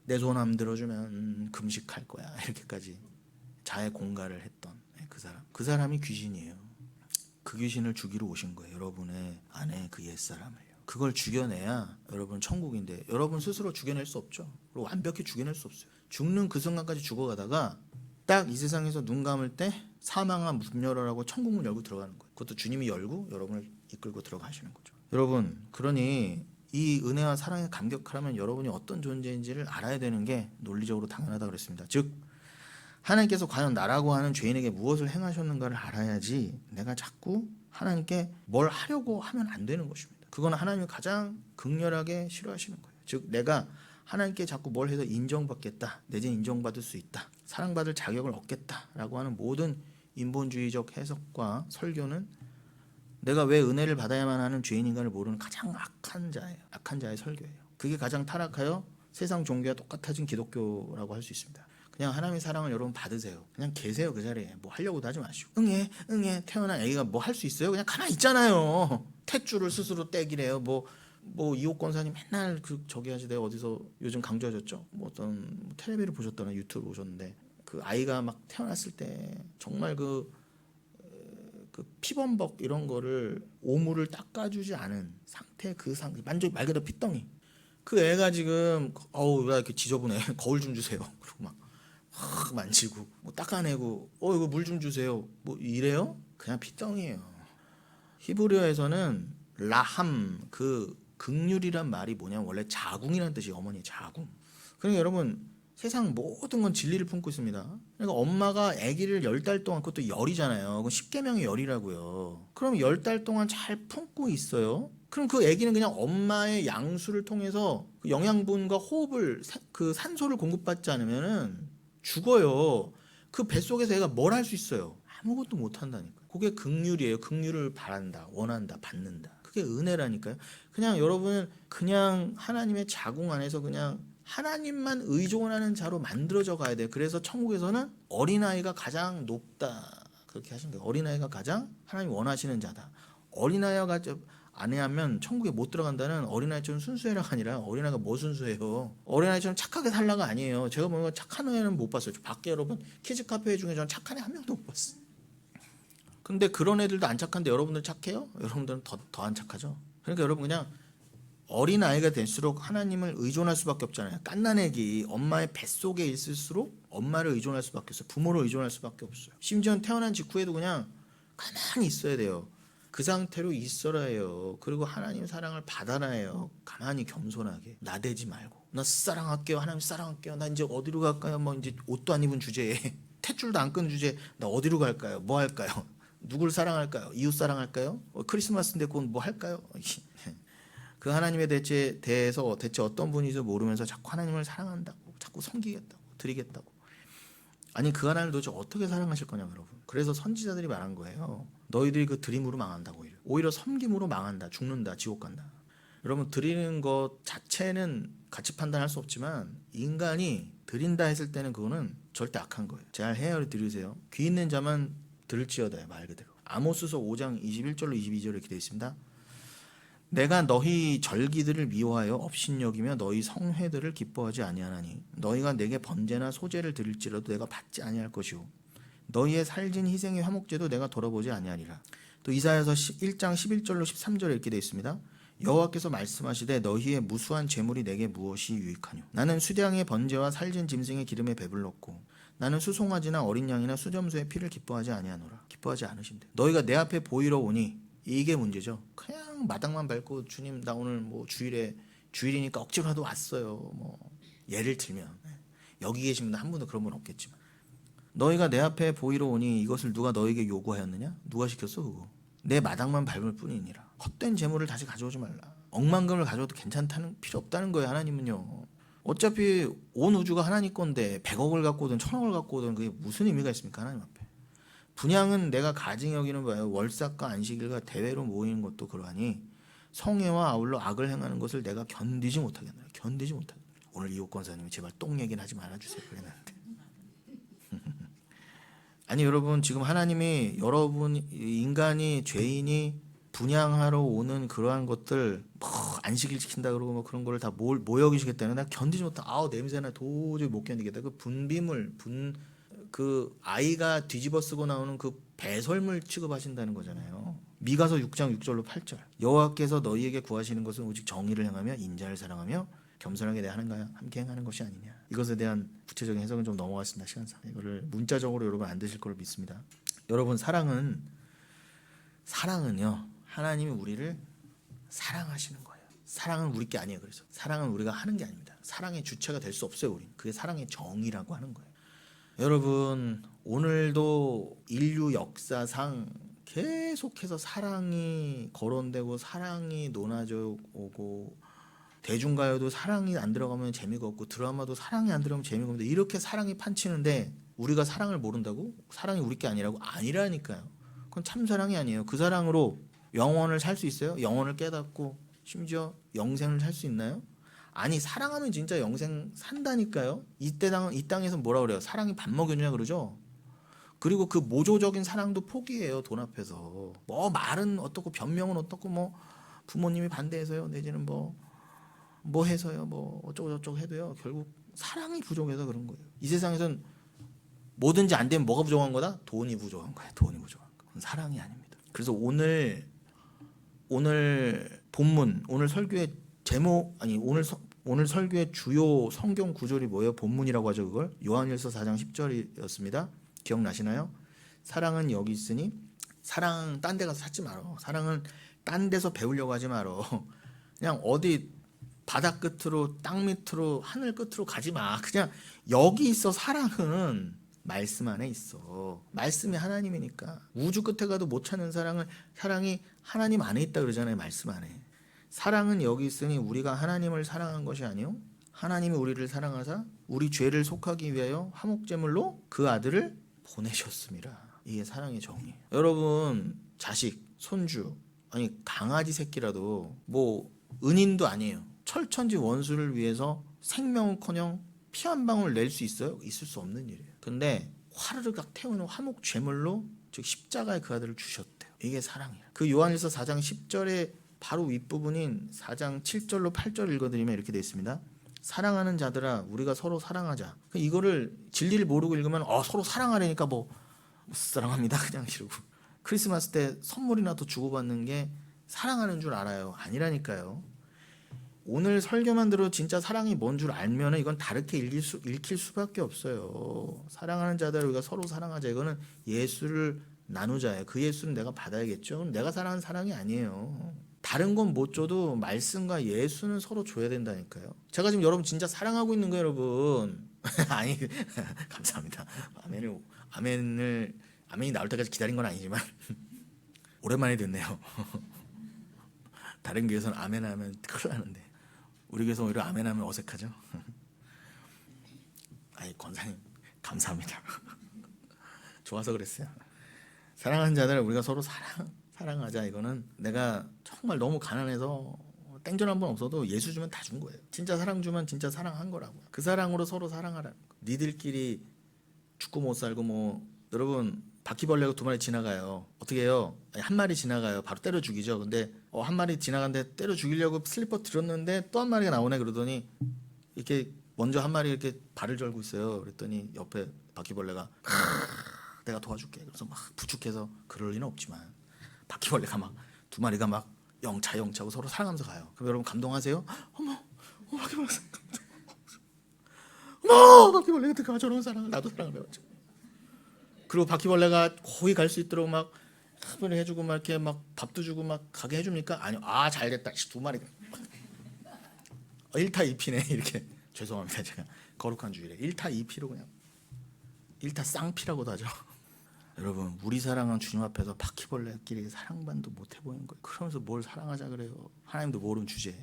내 손 한번 들어주면 금식할 거야 이렇게까지 자해 공갈을 했던 그 사람이 귀신이에요. 그 귀신을 죽이러 오신 거예요. 여러분의 안에 그 옛사람을요. 그걸 죽여내야 여러분 천국인데 여러분 스스로 죽여낼 수 없죠. 그리고 완벽히 죽여낼 수 없어요. 죽는 그 순간까지 죽어가다가 딱 이 세상에서 눈 감을 때 사망아 문 열어라고 천국 문 열고 들어가는 거예요. 그것도 주님이 열고 여러분을 이끌고 들어가시는 거죠. 여러분 그러니 이 은혜와 사랑에 감격하려면 여러분이 어떤 존재인지를 알아야 되는 게 논리적으로 당연하다 그랬습니다. 즉 하나님께서 과연 나라고 하는 죄인에게 무엇을 행하셨는가를 알아야지 내가 자꾸 하나님께 뭘 하려고 하면 안 되는 것입니다. 그건 하나님이 가장 극렬하게 싫어하시는 거예요. 즉 내가 하나님께 자꾸 뭘 해서 인정받겠다, 내지는 인정받을 수 있다, 사랑받을 자격을 얻겠다라고 하는 모든 인본주의적 해석과 설교는 내가 왜 은혜를 받아야만 하는 죄인인가를 모르는 가장 악한 자의 설교예요. 그게 가장 타락하여 세상 종교와 똑같아진 기독교라고 할 수 있습니다. 그냥 하나님의 사랑을 여러분 받으세요. 그냥 계세요 그 자리에. 뭐 하려고도 하지 마시고. 응애 태어난 애기가 뭐 할 수 있어요? 그냥 가만히 있잖아요. 탯줄을 스스로 떼기래요. 뭐 이호 권사님 맨날 저기 하시대. 어디서 요즘 강조하셨죠? 뭐 어떤 텔레비를 보셨다나 유튜브 보셨는데 그 아이가 막 태어났을 때 정말 그 피범벅 이런 거를 오물을 닦아주지 않은 상태, 말 그대로 핏덩이. 그 애가 지금 왜 이렇게 지저분해? 거울 좀 주세요. 그리고 막 만지고 뭐 닦아내고 이거 물 좀 주세요. 뭐 이래요? 그냥 핏덩이에요. 히브리어에서는 라함 그 긍휼이란 말이 뭐냐면 원래 자궁이라는 뜻이에요. 어머니의 자궁. 그러니까 여러분 세상 모든 건 진리를 품고 있습니다. 그러니까 엄마가 아기를 10달 동안, 그것도 열이잖아요. 그건 십계명의 열이라고요. 그럼 10달 동안 잘 품고 있어요. 그럼 그 아기는 그냥 엄마의 양수를 통해서 그 영양분과 호흡을 그 산소를 공급받지 않으면은 죽어요. 그 뱃속에서 애가 뭘 할 수 있어요? 아무것도 못 한다니까. 그게 긍휼이에요. 긍휼을 바란다, 원한다, 받는다. 그게 은혜라니까요. 그냥 여러분은 그냥 하나님의 자궁 안에서 그냥 하나님만 의존하는 자로 만들어져 가야 돼요. 그래서 천국에서는 어린아이가 가장 높다 그렇게 하신 거예요. 어린아이가 가장 하나님 원하시는 자다. 어린아이가 안 하면 천국에 못 들어간다는 어린아이처럼 순수해라가 아니라 어린아이가 뭐 순수해요. 어린아이처럼 착하게 살라가 아니에요. 제가 보면 착한 애는 못 봤어요. 밖에 여러분 키즈 카페 중에 저는 착한 애 한 명도 못 봤어요. 근데 그런 애들도 안 착한데 여러분들 착해요? 여러분들은 더 안 착하죠. 그러니까 여러분 그냥 어린아이가 될수록 하나님을 의존할 수밖에 없잖아요. 갓난애기 엄마의 뱃속에 있을수록 엄마를 의존할 수밖에 없어요. 부모를 의존할 수밖에 없어요. 심지어 태어난 직후에도 그냥 가만히 있어야 돼요. 그 상태로 있어라 해요. 그리고 하나님 사랑을 받아라 해요. 가만히 겸손하게 나대지 말고 나 사랑할게요. 하나님 사랑할게요. 나 이제 어디로 갈까요? 뭐 이제 옷도 안 입은 주제에 탯줄도 안 끄는 주제에 나 어디로 갈까요? 뭐 할까요? 누굴 사랑할까요? 이웃 사랑할까요? 크리스마스인데 그건 뭐 할까요? 그 하나님에 대해서 대체 어떤 분인지 모르면서 자꾸 하나님을 사랑한다고, 자꾸 섬기겠다고, 드리겠다고. 아니 그 하나님을 도대체 어떻게 사랑하실 거냐고 여러분. 그래서 선지자들이 말한 거예요. 너희들이 그 드림으로 망한다고. 오히려 섬김으로 망한다. 죽는다. 지옥 간다. 여러분 드리는 것 자체는 가치 판단할 수 없지만 인간이 드린다 했을 때는 그거는 절대 악한 거예요. 잘 헤아려 들으세요. 귀 있는 자만 들을지어다 말 그대로. 아모스서 5장 21절로 22절에 이렇게 되어 있습니다. 내가 너희 절기들을 미워하여 업신여기며 너희 성회들을 기뻐하지 아니하나니 너희가 내게 번제나 소제를 드릴지라도 내가 받지 아니할 것이요 너희의 살진 희생의 화목제도 내가 돌아보지 아니하리라. 또 이사야서 1장 11절로 13절에 이렇게 되어 있습니다. 여호와께서 말씀하시되 너희의 무수한 재물이 내게 무엇이 유익하뇨. 나는 수량의 번제와 살진 짐승의 기름에 배불렀고 나는 수송아지나 어린 양이나 수점수의 피를 기뻐하지 아니하노라. 기뻐하지 않으신대. 너희가 내 앞에 보이러 오니 이게 문제죠. 그냥 마당만 밟고 주님 나 오늘 뭐 주일이니까 억지로라도 왔어요. 뭐 예를 들면 여기 계신 분들 한 분도 그런 분 없겠지만 너희가 내 앞에 보이러 오니 이것을 누가 너에게 요구하였느냐? 누가 시켰어 그거? 내 마당만 밟을 뿐이니라. 헛된 재물을 다시 가져오지 말라. 억만금을 가져와도 괜찮다는 필요 없다는 거예요. 하나님은요. 어차피 온 우주가 하나님 건데 100억을 갖고 오든 1000억을 갖고 오든 그게 무슨 의미가 있습니까? 하나님 앞에. 분양은 내가 가증히 여기는 바요 월삭과 안식일과 대회로 모이는 것도 그러하니 성회와 아울러 악을 행하는 것을 내가 견디지 못하겠노라. 견디지 못하겠노라. 오늘 이호 권사님이 제발 똥 얘기는 하지 말아주세요. 그랬는데 아니 여러분 지금 하나님이 여러분 인간이 죄인이 분양하러 오는 그러한 것들 뭐 안식일 지킨다 그러고 뭐 그런 거를 다 뭐 여기시겠다는 나 견디지 못하. 아우 냄새나 도저히 못 견디겠다. 그 분비물 그 아이가 뒤집어 쓰고 나오는 그 배설물 취급하신다는 거잖아요. 미가서 6장 6절로 8절. 여호와께서 너희에게 구하시는 것은 오직 정의를 행하며 인자를 사랑하며 겸손하게 대하는가 함께 행하는 것이 아니냐. 이것에 대한 구체적인 해석은 좀 넘어갔습니다. 시간상 이거를 문자적으로 여러분 안 드실 걸 믿습니다. 여러분 사랑은요 하나님이 우리를 사랑하시는 거예요. 사랑은 우리 게 아니에요. 그래서 사랑은 우리가 하는 게 아닙니다. 사랑의 주체가 될 수 없어요. 우리는 그게 사랑의 정의라고 하는 거예요. 여러분 오늘도 인류 역사상 계속해서 사랑이 거론되고 사랑이 논하져 오고 대중가요도 사랑이 안 들어가면 재미가 없고 드라마도 사랑이 안 들어가면 재미가 없는데 이렇게 사랑이 판치는데 우리가 사랑을 모른다고? 사랑이 우리 게 아니라고? 아니라니까요. 그건 참 사랑이 아니에요. 그 사랑으로 영원을 살 수 있어요? 영원을 깨닫고 심지어 영생을 살 수 있나요? 아니 사랑하면 진짜 영생 산다니까요. 이 땅에서 뭐라 그래요? 사랑이 밥 먹여주냐 그러죠. 그리고 그 모조적인 사랑도 포기해요. 돈 앞에서 뭐 말은 어떻고 변명은 어떻고 뭐 부모님이 반대해서요 내지는 뭐 해서요 뭐 어쩌고 저쩌고 해도요 결국 사랑이 부족해서 그런 거예요. 이 세상에선 뭐든지 안 되면 뭐가 부족한 거다? 돈이 부족한 거예요. 돈이 부족한 거. 그건 사랑이 아닙니다. 그래서 오늘 본문 오늘 설교의 제목 아니 오늘 설교의 주요 성경 구절이 뭐예요? 본문이라고 하죠. 그걸 요한일서 4장 10절이었습니다. 기억나시나요? 사랑은 여기 있으니 사랑 딴 데 가서 찾지 말어. 사랑은 딴 데서 배우려고 하지 말어. 그냥 어디 바다 끝으로 땅 밑으로 하늘 끝으로 가지 마. 그냥 여기 있어. 사랑은 말씀 안에 있어. 말씀이 하나님이니까 우주 끝에 가도 못 찾는 사랑이 하나님 안에 있다 그러잖아요. 말씀 안에. 사랑은 여기 있으니 우리가 하나님을 사랑한 것이 아니요 하나님이 우리를 사랑하사 우리 죄를 속하기 위하여 화목제물로 그 아들을 보내셨습니다. 이게 사랑의 정의예요. 여러분 자식, 손주 아니 강아지 새끼라도 뭐 은인도 아니에요. 철천지 원수를 위해서 생명은커녕 피 한 방울 낼 수 있어요? 있을 수 없는 일이에요. 근데 화르르각 태우는 화목 제물로 즉 십자가에 그 아들을 주셨대요. 이게 사랑이에요. 그 요한일서 4장 10절에 바로 윗부분인 4장 7절로 8절 읽어드리면 이렇게 되어 있습니다. 사랑하는 자들아 우리가 서로 사랑하자. 이거를 진리를 모르고 읽으면 서로 사랑하려니까 뭐 사랑합니다 그냥 이러고 크리스마스 때 선물이나 더 주고받는 게 사랑하는 줄 알아요. 아니라니까요. 오늘 설교만 들어도 진짜 사랑이 뭔 줄 알면 이건 다르게 읽힐 수밖에 없어요. 사랑하는 자들 우리가 서로 사랑하자. 이거는 예수를 나누자예요. 그 예수는 내가 받아야겠죠. 내가 사랑하는 사랑이 아니에요. 다른 건 못 줘도 말씀과 예수는 서로 줘야 된다니까요. 제가 지금 여러분 진짜 사랑하고 있는 거예요 여러분. 아니 감사합니다. 아멘이 나올 때까지 기다린 건 아니지만 오랜만에 듣네요. 다른 교회에서는 아멘 하면 큰일 나는데 우리 교회에서 오히려 아멘 하면 어색하죠. 아니 권사님 감사합니다. 좋아서 그랬어요. 사랑하는 자들을 우리가 서로 사랑하자. 이거는 내가 정말 너무 가난해서 땡전 한 번 없어도 예수 주면 다 준 거예요. 진짜 사랑 주면 진짜 사랑한 거라고요. 그 사랑으로 서로 사랑하라는 거. 니들끼리 죽고 못 살고 뭐 여러분 바퀴벌레가 2마리 지나가요. 어떻게 해요? 한 마리 지나가요. 바로 때려 죽이죠. 근데 한 마리 지나갔는데 때려 죽이려고 슬리퍼 들었는데 또 한 마리가 나오네. 그러더니 이렇게 먼저 한 마리 이렇게 발을 절고 있어요. 그랬더니 옆에 바퀴벌레가 내가 도와줄게. 그래서 막 부축해서 그럴 리는 없지만 바퀴벌레가 막 2마리가 막 영차고 서로 사랑하면서 가요. 그럼 여러분 감동하세요? 어머 바퀴벌레 어머 바퀴벌레가 어떻게 저런 사랑을 나도 사랑을 배웠죠. 그리고 바퀴벌레가 거기 갈 수 있도록 막 합을 해주고 막 이렇게 막 밥도 주고 막 가게 해줍니까? 아니요. 잘됐다. 2마리 1타 2피네 이렇게. 죄송합니다. 제가 거룩한 주의래. 1타 2피로 그냥 1타 쌍피라고도 하죠. 여러분 우리 사랑은 주님 앞에서 바퀴벌레끼리 사랑반도 못 해보는 거예요. 그러면서 뭘 사랑하자 그래요. 하나님도 모르는 주제.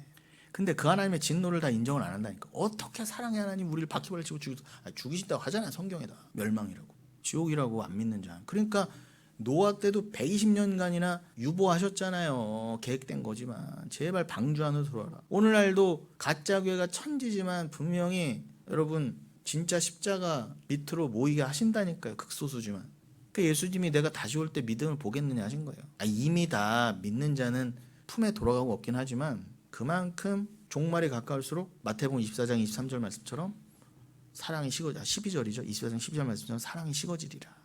근데 그 하나님의 진노를 다 인정을 안 한다니까. 어떻게 사랑의 하나님 우리를 바퀴벌레 치고 죽이신다고 하잖아요. 성경에다. 멸망이라고. 지옥이라고 안 믿는 자. 그러니까 노아 때도 120년간이나 유보하셨잖아요. 계획된 거지만 제발 방주 안으로 들어와라. 오늘날도 가짜 교회가 천지지만 분명히 여러분 진짜 십자가 밑으로 모이게 하신다니까요. 극소수지만. 그 예수님이 내가 다시 올 때 믿음을 보겠느냐 하신 거예요. 이미 다 믿는 자는 품에 돌아가고 없긴 하지만 그만큼 종말이 가까울수록 마태복음 24장 23절 말씀처럼 사랑이 12절이죠. 24장 12절 말씀처럼 사랑이 식어지리라.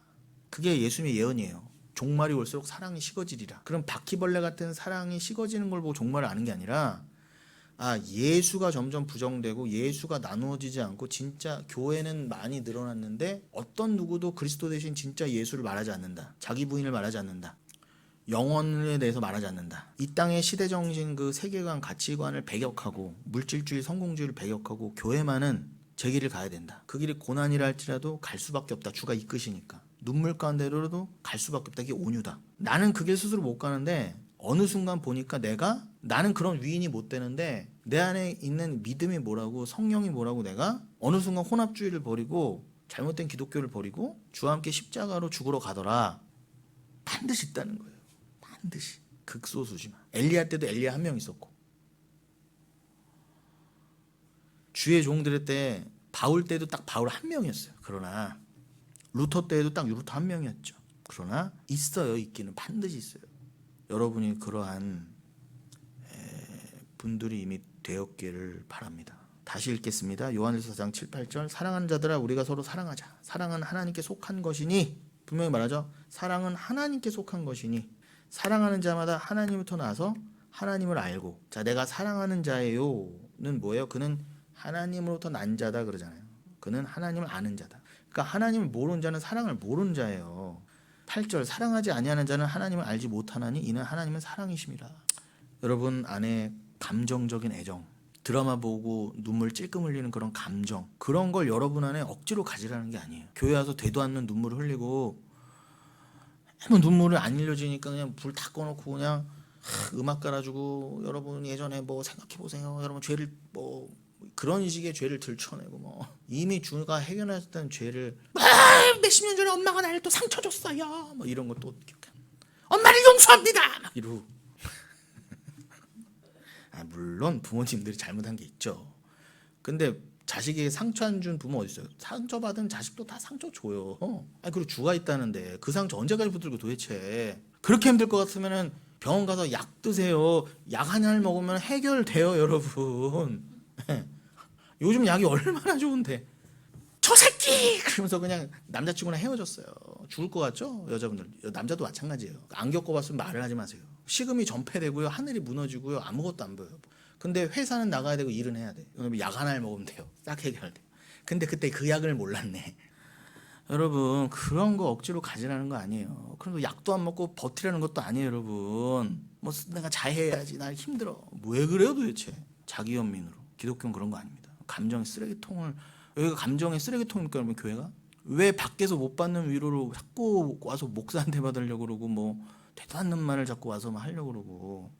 그게 예수님의 예언이에요. 종말이 올수록 사랑이 식어지리라. 그럼 바퀴벌레 같은 사랑이 식어지는 걸 보고 종말을 아는 게 아니라 예수가 점점 부정되고 예수가 나누어지지 않고 진짜 교회는 많이 늘어났는데 어떤 누구도 그리스도 대신 진짜 예수를 말하지 않는다. 자기 부인을 말하지 않는다. 영혼에 대해서 말하지 않는다. 이 땅의 시대정신 그 세계관 가치관을 배격하고 물질주의 성공주의를 배격하고 교회만은 제 길을 가야 된다. 그 길이 고난이라 할지라도 갈 수밖에 없다. 주가 이끄시니까. 눈물 가운데로도 갈 수밖에 없다. 이게 온유다. 나는 그 길 스스로 못 가는데 어느 순간 보니까 나는 그런 위인이 못 되는데 내 안에 있는 믿음이 뭐라고 성령이 뭐라고 내가 어느 순간 혼합주의를 버리고 잘못된 기독교를 버리고 주와 함께 십자가로 죽으러 가더라. 반드시 있다는 거예요. 반드시. 극소수지만. 엘리야 때도 엘리야 한 명 있었고 주의 종들의 때 바울 때도 딱 바울 한 명이었어요. 그러나 루터 때에도 딱 루터 한 명이었죠. 그러나 있어요. 있기는 반드시 있어요. 여러분이 그러한 분들이 이미 되었기를 바랍니다. 다시 읽겠습니다. 요한일서 4장 7, 8절 사랑하는 자들아 우리가 서로 사랑하자. 사랑은 하나님께 속한 것이니 분명히 말하죠. 사랑은 하나님께 속한 것이니 사랑하는 자마다 하나님부터 나서 하나님을 알고 자 내가 사랑하는 자예요는 뭐예요? 그는 하나님으로부터 난 자다 그러잖아요. 그는 하나님을 아는 자다. 그러니까 하나님을 모르는 자는 사랑을 모르는 자예요. 8절 사랑하지 아니하는 자는 하나님을 알지 못하나니 이는 하나님은 사랑이심이라. 여러분 안에 감정적인 애정 드라마 보고 눈물 찔끔 흘리는 그런 감정 그런 걸 여러분 안에 억지로 가지라는 게 아니에요. 교회 와서 되도 않는 눈물을 흘리고 눈물을 안 흘려지니까 그냥 불 다 꺼놓고 그냥 음악 깔아주고 여러분 예전에 뭐 생각해보세요. 여러분 죄를 뭐 그런 식의 죄를 들춰내고 뭐 이미 주가 해결했던 죄를 몇십 년 전에 엄마가 나를 또 상처 줬어요. 뭐 이런 것도 엄마를 용서합니다. 막 이러고 물론 부모님들이 잘못한 게 있죠. 근데 자식에게 상처 안 준 부모 어디 있어요? 상처받은 자식도 다 상처 줘요. 그리고 주가 있다는데 그 상처 언제까지 붙들고 도대체. 그렇게 힘들 것 같으면은 병원 가서 약 드세요. 약 한 알 먹으면 해결돼요, 여러분. 요즘 약이 얼마나 좋은데. 저 새끼! 그러면서 그냥 남자친구랑 헤어졌어요. 죽을 것 같죠? 여자분들. 남자도 마찬가지예요. 안 겪어봤으면 말을 하지 마세요. 식음이 전폐되고요. 하늘이 무너지고요. 아무것도 안 보여요. 근데 회사는 나가야 되고 일은 해야 돼. 약 하나를 먹으면 돼요. 딱 해결돼. 근데 그때 그 약을 몰랐네. 여러분 그런 거 억지로 가지라는 거 아니에요. 그리고 약도 안 먹고 버티라는 것도 아니에요. 여러분 뭐 내가 자해해야지 나 힘들어. 왜 그래요 도대체. 자기 연민으로. 기독교는 그런 거 아닙니다. 감정의 쓰레기통을 여기가 감정의 쓰레기통입니까 여러분 교회가? 왜 밖에서 못 받는 위로로 자꾸 와서 목사한테 받으려고 그러고 뭐 되도 않는 말을 자꾸 와서 하려고 그러고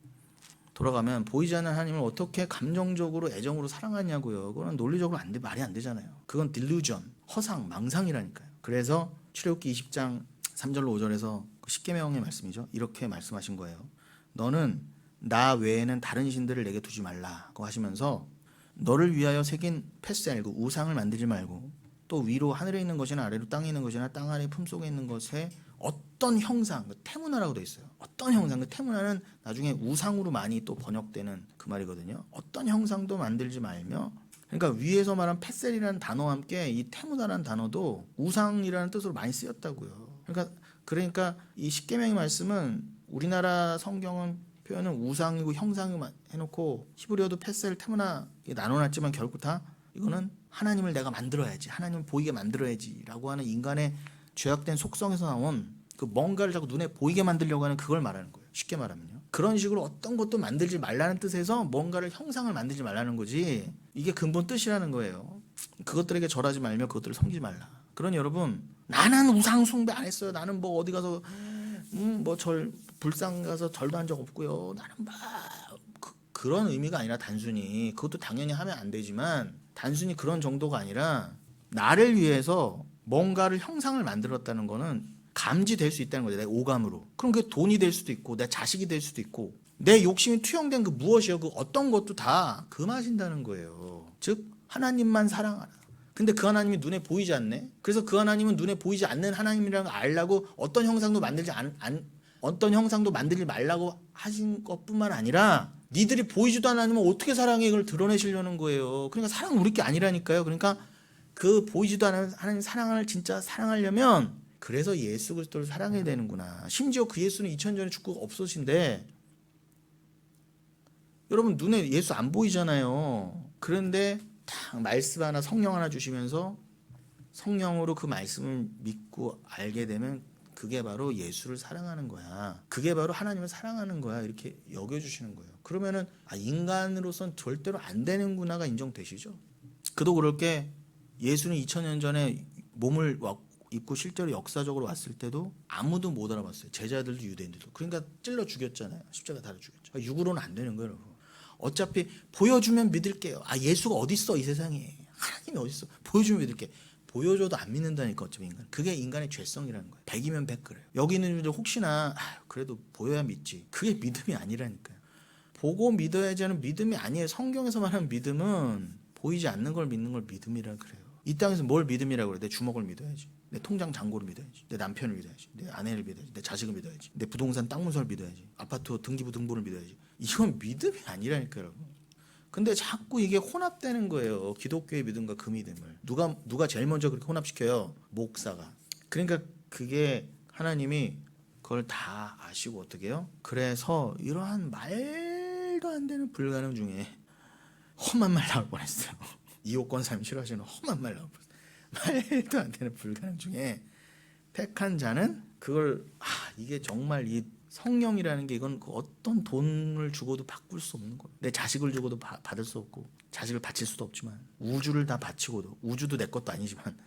돌아가면 보이지 않는 하나님을 어떻게 감정적으로 애정으로 사랑하냐고요. 그건 논리적으로 말이 안 되잖아요. 그건 딜루전, 허상, 망상이라니까요. 그래서 출애굽기 20장 3절로 5절에서 십계명의 말씀이죠. 이렇게 말씀하신 거예요. 너는 나 외에는 다른 신들을 내게 두지 말라고 하시면서 너를 위하여 새긴 펫셀, 그 우상을 만들지 말고 또 위로 하늘에 있는 것이나 아래로 땅에 있는 것이나 땅 아래 품속에 있는 것에 어떤 형상, 테무나라고 되어 있어요. 어떤 형상, 테무나는 나중에 우상으로 많이 또 번역되는 그 말이거든요. 어떤 형상도 만들지 말며, 그러니까 위에서 말한 펫셀이라는 단어와 함께 이 테무나라는 단어도 우상이라는 뜻으로 많이 쓰였다고요. 그러니까 이 십계명의 말씀은 우리나라 성경은 표현은 우상이고 형상이고 해놓고 히브리어도 펫셀, 테무나 나눠놨지만 결국 다 이거는 하나님을 내가 만들어야지, 하나님을 보이게 만들어야지라고 하는 인간의 죄악된 속성에서 나온 그 뭔가를 자꾸 눈에 보이게 만들려고 하는 그걸 말하는 거예요. 쉽게 말하면요. 그런 식으로 어떤 것도 만들지 말라는 뜻에서 뭔가를 형상을 만들지 말라는 거지, 이게 근본 뜻이라는 거예요. 그것들에게 절하지 말며 그것들을 섬기지 말라. 그러니 여러분, 나는 우상 숭배 안 했어요. 나는 뭐 어디 가서 불상 가서 절도 한 적 없고요. 나는 그런 의미가 아니라, 단순히 그것도 당연히 하면 안 되지만 단순히 그런 정도가 아니라 나를 위해서 뭔가를 형상을 만들었다는 거는 감지될 수 있다는 거죠. 내 오감으로. 그럼 그게 돈이 될 수도 있고 내 자식이 될 수도 있고 내 욕심이 투영된 그 무엇이요, 그 어떤 것도 다 금하신다는 거예요. 즉 하나님만 사랑하라. 근데 그 하나님이 눈에 보이지 않네. 그래서 그 하나님은 눈에 보이지 않는 하나님이라는 걸 알라고 어떤 형상도 만들지 말라고 하신 것뿐만 아니라 니들이 보이지도 않는 하나님은 어떻게 사랑해, 이걸 드러내시려는 거예요. 그러니까 사랑은 우리 게 아니라니까요. 그러니까 그 보이지도 않는 하나님 사랑을 진짜 사랑하려면, 그래서 예수 그리스도를 사랑해야 되는구나. 심지어 그 예수는 2000년 전에 죽고 없으신데, 여러분 눈에 예수 안 보이잖아요. 그런데 딱 말씀 하나, 성령 하나 주시면서 성령으로 그 말씀을 믿고 알게 되면 그게 바로 예수를 사랑하는 거야. 그게 바로 하나님을 사랑하는 거야. 이렇게 여겨주시는 거예요. 그러면은 인간으로선 절대로 안 되는구나가 인정되시죠. 그도 그럴 게, 예수는 2000년 전에 몸을 입고 실제로 역사적으로 왔을 때도 아무도 못 알아봤어요. 제자들도 유대인들도. 그러니까 찔러 죽였잖아요. 십자가 달아 죽였죠. 그러니까 육으로는 안 되는 거예요, 여러분. 어차피 보여주면 믿을게요. 예수가 어디 있어, 이 세상에. 하나님이 어디 있어. 보여주면 믿을게. 보여줘도 안 믿는다니까, 어차피 인간. 그게 인간의 죄성이라는 거예요. 100이면 100 그래요. 여기 있는 분들 혹시나 그래도 보여야 믿지. 그게 믿음이 아니라니까요. 보고 믿어야지 하는 믿음이 아니에요. 성경에서 말하는 믿음은 보이지 않는 걸 믿는 걸 믿음이라 그래요. 이 땅에서 뭘 믿음이라고 그래? 내 주먹을 믿어야지. 내 통장 잔고를 믿어야지. 내 남편을 믿어야지. 내 아내를 믿어야지. 내 자식을 믿어야지. 내 부동산 땅 문서를 믿어야지. 아파트 등기부 등본을 믿어야지. 이건 믿음이 아니라니까요, 여러분. 근데 자꾸 이게 혼합되는 거예요. 기독교의 믿음과 그 믿음을. 누가 제일 먼저 그렇게 혼합시켜요? 목사가. 그러니까 그게 하나님이 그걸 다 아시고 어떻게 해요? 그래서 이러한 말도 안 되는 불가능 중에 험한 말 나올 뻔했어요. 이호권 삶 싫어하시는 험한 말 나올 뻔했어요. 말도 안 되는 불가능 중에 택한 자는 그걸, 이게 정말 이 성령이라는 게, 이건 어떤 돈을 주고도 바꿀 수 없는 거예요. 내 자식을 주고도 받을 수 없고, 자식을 바칠 수도 없지만, 우주를 다 바치고도, 우주도 내 것도 아니지만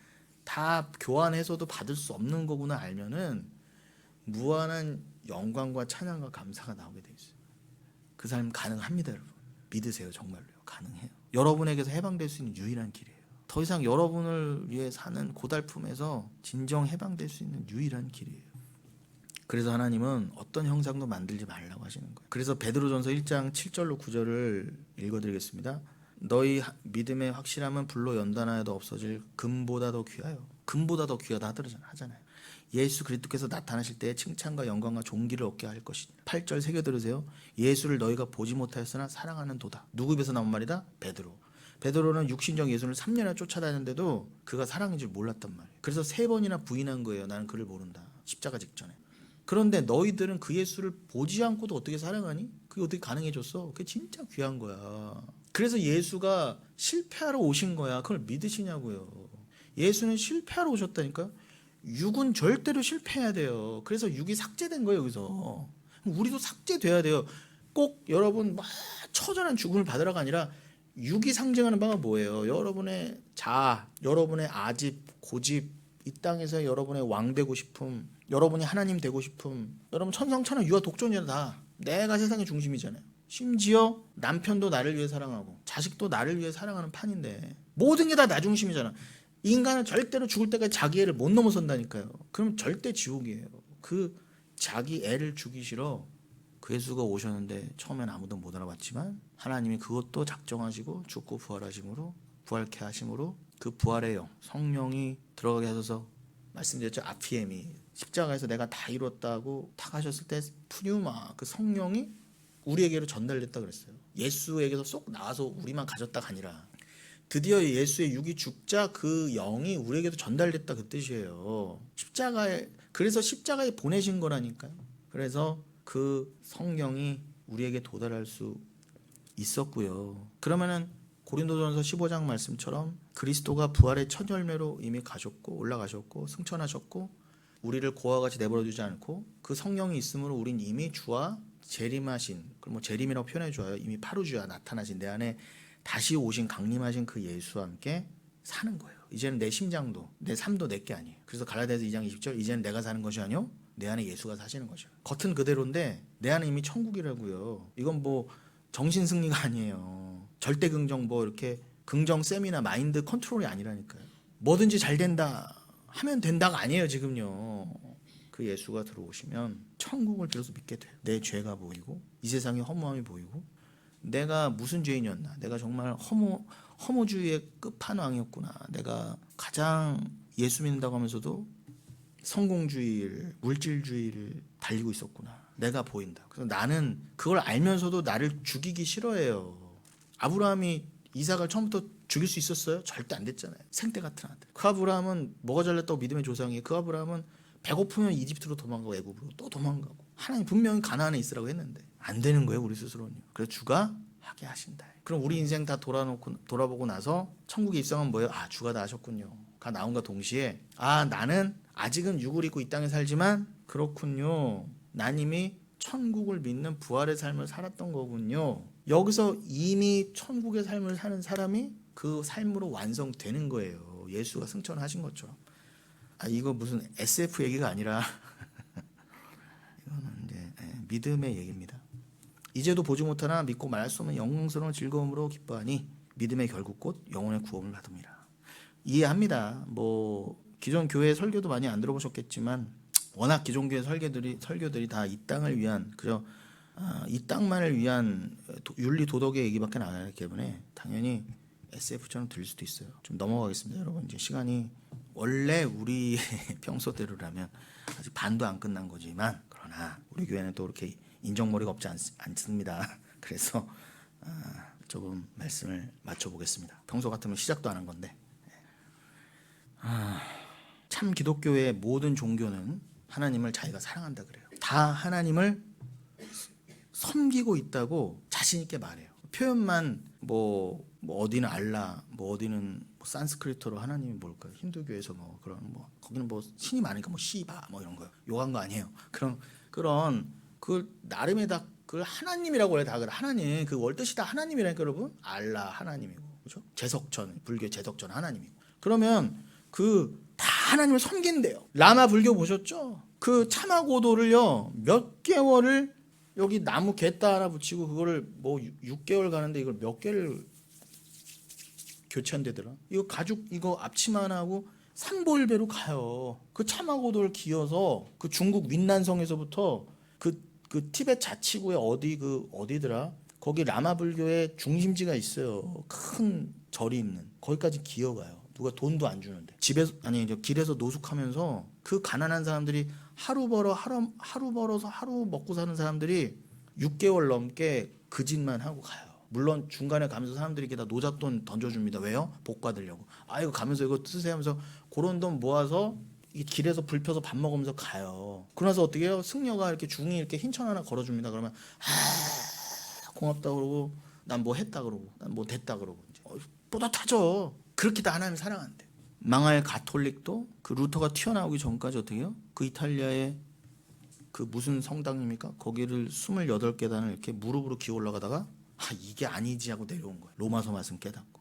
다 교환해서도 받을 수 없는 거구나 알면은 무한한 영광과 찬양과 감사가 나오게 돼 있어요. 그 삶 가능합니다, 여러분. 믿으세요. 정말로요. 가능해요. 여러분에게서 해방될 수 있는 유일한 길이에요. 더 이상 여러분을 위해 사는 고달픔에서 진정 해방될 수 있는 유일한 길이에요. 그래서 하나님은 어떤 형상도 만들지 말라고 하시는 거예요. 그래서 베드로전서 1장 7절로 9절을 읽어드리겠습니다. 너희 믿음의 확실함은 불로 연단하여도 없어질 금보다 더 귀하여. 금보다 더 귀하다 하잖아요. 예수 그리스도께서 나타나실 때에 칭찬과 영광과 존귀를 얻게 할 것이니. 8절 새겨 들으세요. 예수를 너희가 보지 못하였으나 사랑하는 도다. 누구 입에서 나온 말이다? 베드로. 베드로는 육신적 예수를 3년이나 쫓아다녔는데도 그가 사랑인 줄 몰랐단 말이에요. 그래서 3번이나 부인한 거예요. 나는 그를 모른다. 십자가 직전에. 그런데 너희들은 그 예수를 보지 않고도 어떻게 사랑하니? 그게 어떻게 가능해졌어? 그게 진짜 귀한 거야. 그래서 예수가 실패하러 오신 거야. 그걸 믿으시냐고요. 예수는 실패하러 오셨다니까요. 육은 절대로 실패해야 돼요. 그래서 육이 삭제된 거예요, 여기서. 우리도 삭제돼야 돼요. 꼭 여러분 처절한 죽음을 받으라가 아니라, 육이 상징하는 바가 뭐예요? 여러분의 자아, 여러분의 아집, 고집, 이 땅에서 여러분의 왕 되고 싶음, 여러분이 하나님 되고 싶음, 여러분 천상천하 유아 독존이잖아. 다 내가 세상의 중심이잖아요. 심지어 남편도 나를 위해 사랑하고 자식도 나를 위해 사랑하는 판인데 모든 게 다 나 중심이잖아. 인간은 절대로 죽을 때까지 자기 애를 못 넘어선다니까요. 그럼 절대 지옥이에요. 그 자기 애를 죽이시러 그 예수가 오셨는데 처음엔 아무도 못 알아봤지만 하나님이 그것도 작정하시고 죽고 부활하심으로 부활케 하심으로 그 부활의 영 성령이 들어가게 하셔서 말씀드렸죠. 아피엠이 십자가에서 내가 다 이뤘다고 탁 하셨을 때 푸뉴마 그 성령이 우리에게로 전달됐다 그랬어요. 예수에게서 쏙 나와서 우리만 가졌다가 아니라 드디어 예수의 육이 죽자 그 영이 우리에게도 전달됐다 그 뜻이에요. 십자가에 그래서 십자가에 보내신 거라니까요. 그래서 그 성령이 우리에게 도달할 수 있었고요. 그러면은 고린도전서 15장 말씀처럼 그리스도가 부활의 첫 열매로 이미 가셨고 올라가셨고 승천하셨고 우리를 고와 같이 내버려 두지 않고 그 성령이 있으므로 우린 이미 주와 재림하신 그럼 뭐 재림이라고 표현해 줘요. 이미 파루주야 나타나신 내 안에 다시 오신 강림하신 그 예수와 함께 사는 거예요. 이제는 내 심장도 내 삶도 내게 아니에요. 그래서 갈라디아서 2장 20절 이제는 내가 사는 것이 아니요 내 안에 예수가 사시는 것이요. 겉은 그대로인데 내 안에 이미 천국이라고요. 이건 뭐 정신 승리가 아니에요. 절대 긍정 뭐 이렇게 긍정 셈이나 마인드 컨트롤이 아니라니까요. 뭐든지 잘 된다 하면 된다가 아니에요. 지금요. 그 예수가 들어오시면 천국을 비로소 믿게 돼요. 내 죄가 보이고 이 세상의 허무함이 보이고 내가 무슨 죄인이었나. 내가 정말 허무주의의 끝판왕이었구나. 내가 가장 예수 믿는다고 하면서도 성공주의를 물질주의를 달리고 있었구나. 내가 보인다. 그래서 나는 그걸 알면서도 나를 죽이기 싫어해요. 아브라함이 이삭을 처음부터 죽일 수 있었어요? 절대 안 됐잖아요. 생떼 같은 아들. 그 아브라함은 뭐가 잘났다고 믿음의 조상이에요. 그 아브라함은 배고프면 이집트로 도망가고 애굽으로 또 도망가고 하나님 분명히 가나안에 있으라고 했는데 안 되는 거예요. 우리 스스로는. 그래서 주가 하게 하신다. 그럼 우리 인생 다 돌아보고 나서 천국에 입성하면 뭐예요? 아 주가 다 하셨군요. 가 나온과 동시에 아 나는 아직은 육을 입고 이 땅에 살지만 그렇군요. 난 이미 천국을 믿는 부활의 삶을 살았던 거군요. 여기서 이미 천국의 삶을 사는 사람이 그 삶으로 완성되는 거예요. 예수가 승천하신 것처럼. 아 이거 무슨 SF 얘기가 아니라 이거는 이제 믿음의 얘기입니다. 이제도 보지 못하나 믿고 말할 수 없는 영광스러운 즐거움으로 기뻐하니 믿음의 결국 곧 영혼의 구원을 받음이라. 이해합니다. 뭐 기존 교회 설교도 많이 안 들어보셨겠지만 워낙 기존 교회 설교들이 다 이 땅을 위한 그저 이 땅만을 위한 윤리 도덕의 얘기밖에 안 하기 때문에 당연히 SF처럼 들릴 수도 있어요. 좀 넘어가겠습니다, 여러분. 이제 시간이 원래 우리 평소대로라면 아직 반도 안 끝난 거지만 그러나 우리 교회는 또 이렇게 인정머리가 없지 않습니다. 그래서 조금 말씀을 맞춰보겠습니다. 평소 같으면 시작도 안 한 건데 참 기독교의 모든 종교는 하나님을 자기가 사랑한다 그래요. 다 하나님을 섬기고 있다고 자신 있게 말해요. 표현만 뭐 어디는 알라, 뭐 어디는 뭐 산스크리트로 하나님이 뭘까요? 힌두교에서 뭐 그런 뭐 거기는 뭐 신이 많으니까 뭐 시바 뭐 이런 거 욕한 거 아니에요. 그런 그 나름의 다 그 하나님이라고 해요. 다 그래. 하나님 그 월뜻이 다 하나님이라니까 여러분. 알라 하나님이고 그렇죠? 제석천 불교 제석천 하나님이고. 그러면 그 다 하나님을 섬긴대요. 라마 불교 보셨죠? 그 차마고도를요 몇 개월을 여기 나무 갯다 하나 붙이고 그거를 뭐 6개월 가는데 이걸 몇 개를 교체한대더라. 이거 가죽 이거 앞치마 하나 하고 산보일배로 가요. 그 차마고도를 기어서 그 중국 윈난성에서부터 그 티베트 자치구의 어디더라? 거기 라마 불교의 중심지가 있어요. 큰 절이 있는 거기까지 기어가요. 누가 돈도 안 주는데 길에서 노숙하면서 그 가난한 사람들이 하루 벌어서 하루 먹고 사는 사람들이 6개월 넘게 그 짓만 하고 가요. 물론 중간에 가면서 사람들이 이렇게 다 노잣돈 던져줍니다. 왜요? 복 받으려고. 아 이거 가면서 이거 쓰세요 하면서 그런 돈 모아서 이 길에서 불 펴서 밥 먹으면서 가요. 그러나서 어떻게 해요? 승려가 이렇게 중이 이렇게 흰천 하나 걸어줍니다. 그러면 고맙다 그러고 난 뭐 했다 그러고 난 뭐 됐다 그러고 뿌듯하죠. 그렇게 다 하나님을 사랑한대. 망할 가톨릭도 그 루터가 튀어나오기 전까지 어떻게 해요? 그 이탈리아의 그 무슨 성당입니까? 거기를 28계단을 이렇게 무릎으로 기어 올라가다가 이게 아니지 하고 내려온 거예요. 로마서 말씀 깨닫고.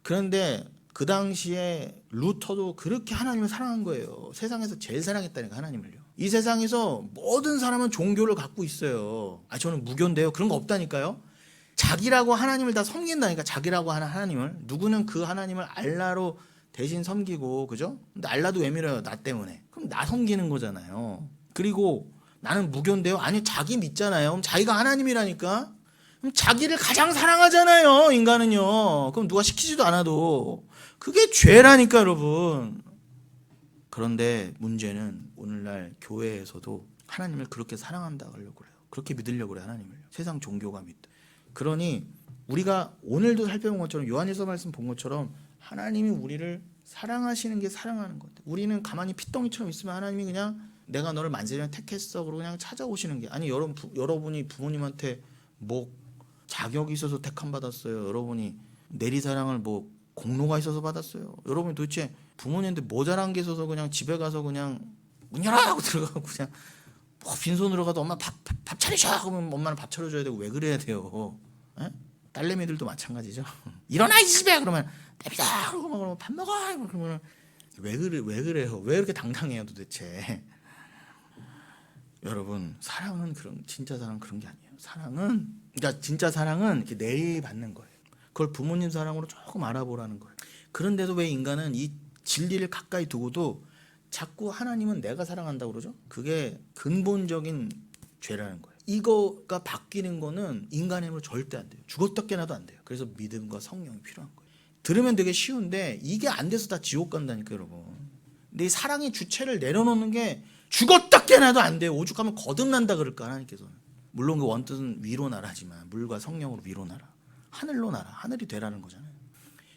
그런데 그 당시에 루터도 그렇게 하나님을 사랑한 거예요. 세상에서 제일 사랑했다니까 하나님을요. 이 세상에서 모든 사람은 종교를 갖고 있어요. 저는 무교인데요. 그런 거 없다니까요. 자기라고 하나님을 다 섬긴다니까. 자기라고 하는 하나님을. 누구는 그 하나님을 알라로 대신 섬기고, 그죠? 근데 알라도 왜 밀어요? 나 때문에. 그럼 나 섬기는 거잖아요. 그리고 나는 무교인데요. 아니, 자기 믿잖아요. 그럼 자기가 하나님이라니까. 그럼 자기를 가장 사랑하잖아요, 인간은요. 그럼 누가 시키지도 않아도. 그게 죄라니까, 여러분. 그런데 문제는 오늘날 교회에서도 하나님을 그렇게 사랑한다고 하려고 그래요. 그렇게 믿으려고 그래요, 하나님을. 세상 종교가 믿다. 그러니 우리가 오늘도 살펴본 것처럼, 요한일서 말씀 본 것처럼 하나님이 우리를 사랑하시는 게 사랑하는 것 같아요. 우리는 가만히 핏덩이처럼 있으면 하나님이 그냥 내가 너를 만세전에 택했어 그러고 그냥 찾아오시는 게, 아니 여러분이 부모님한테 뭐 자격이 있어서 택함 받았어요? 여러분이 내리사랑을 뭐 공로가 있어서 받았어요? 여러분이 도대체 부모님한테 뭐 잘한 게 있어서 그냥 집에 가서 그냥 문 열어 하고 들어가고 그냥 뭐 빈손으로 가도 엄마 밥 차리셔 그러면 엄마는 밥 차려줘야 되고 왜 그래야 돼요? 에? 딸내미들도 마찬가지죠. 일어나 이 집에 그러면 내비다 그러고 그러면 밥 먹어 그러면 왜 그래요? 왜 이렇게 당당해요 도대체? 여러분, 사랑은 진짜 사랑은 그런 게 아니에요. 그러니까 진짜 사랑은 이렇게 내리받는 거예요. 그걸 부모님 사랑으로 조금 알아보라는 거예요. 그런데도 왜 인간은 이 진리를 가까이 두고도 자꾸 하나님은 내가 사랑한다고 그러죠? 그게 근본적인 죄라는 거예요. 이거가 바뀌는 거는 인간의 힘으로 절대 안 돼요. 죽었다 깨나도 안 돼요. 그래서 믿음과 성령이 필요한 거예요. 들으면 되게 쉬운데 이게 안 돼서 다 지옥 간다니까, 여러분. 근데 이 사랑의 주체를 내려놓는 게 죽었다 깨나도 안 돼요. 오죽하면 거듭난다 그럴까, 하나님께서는. 물론 그 원뜻은 위로 나라지만 물과 성령으로 위로 나라, 하늘로 나라, 하늘이 되라는 거잖아요.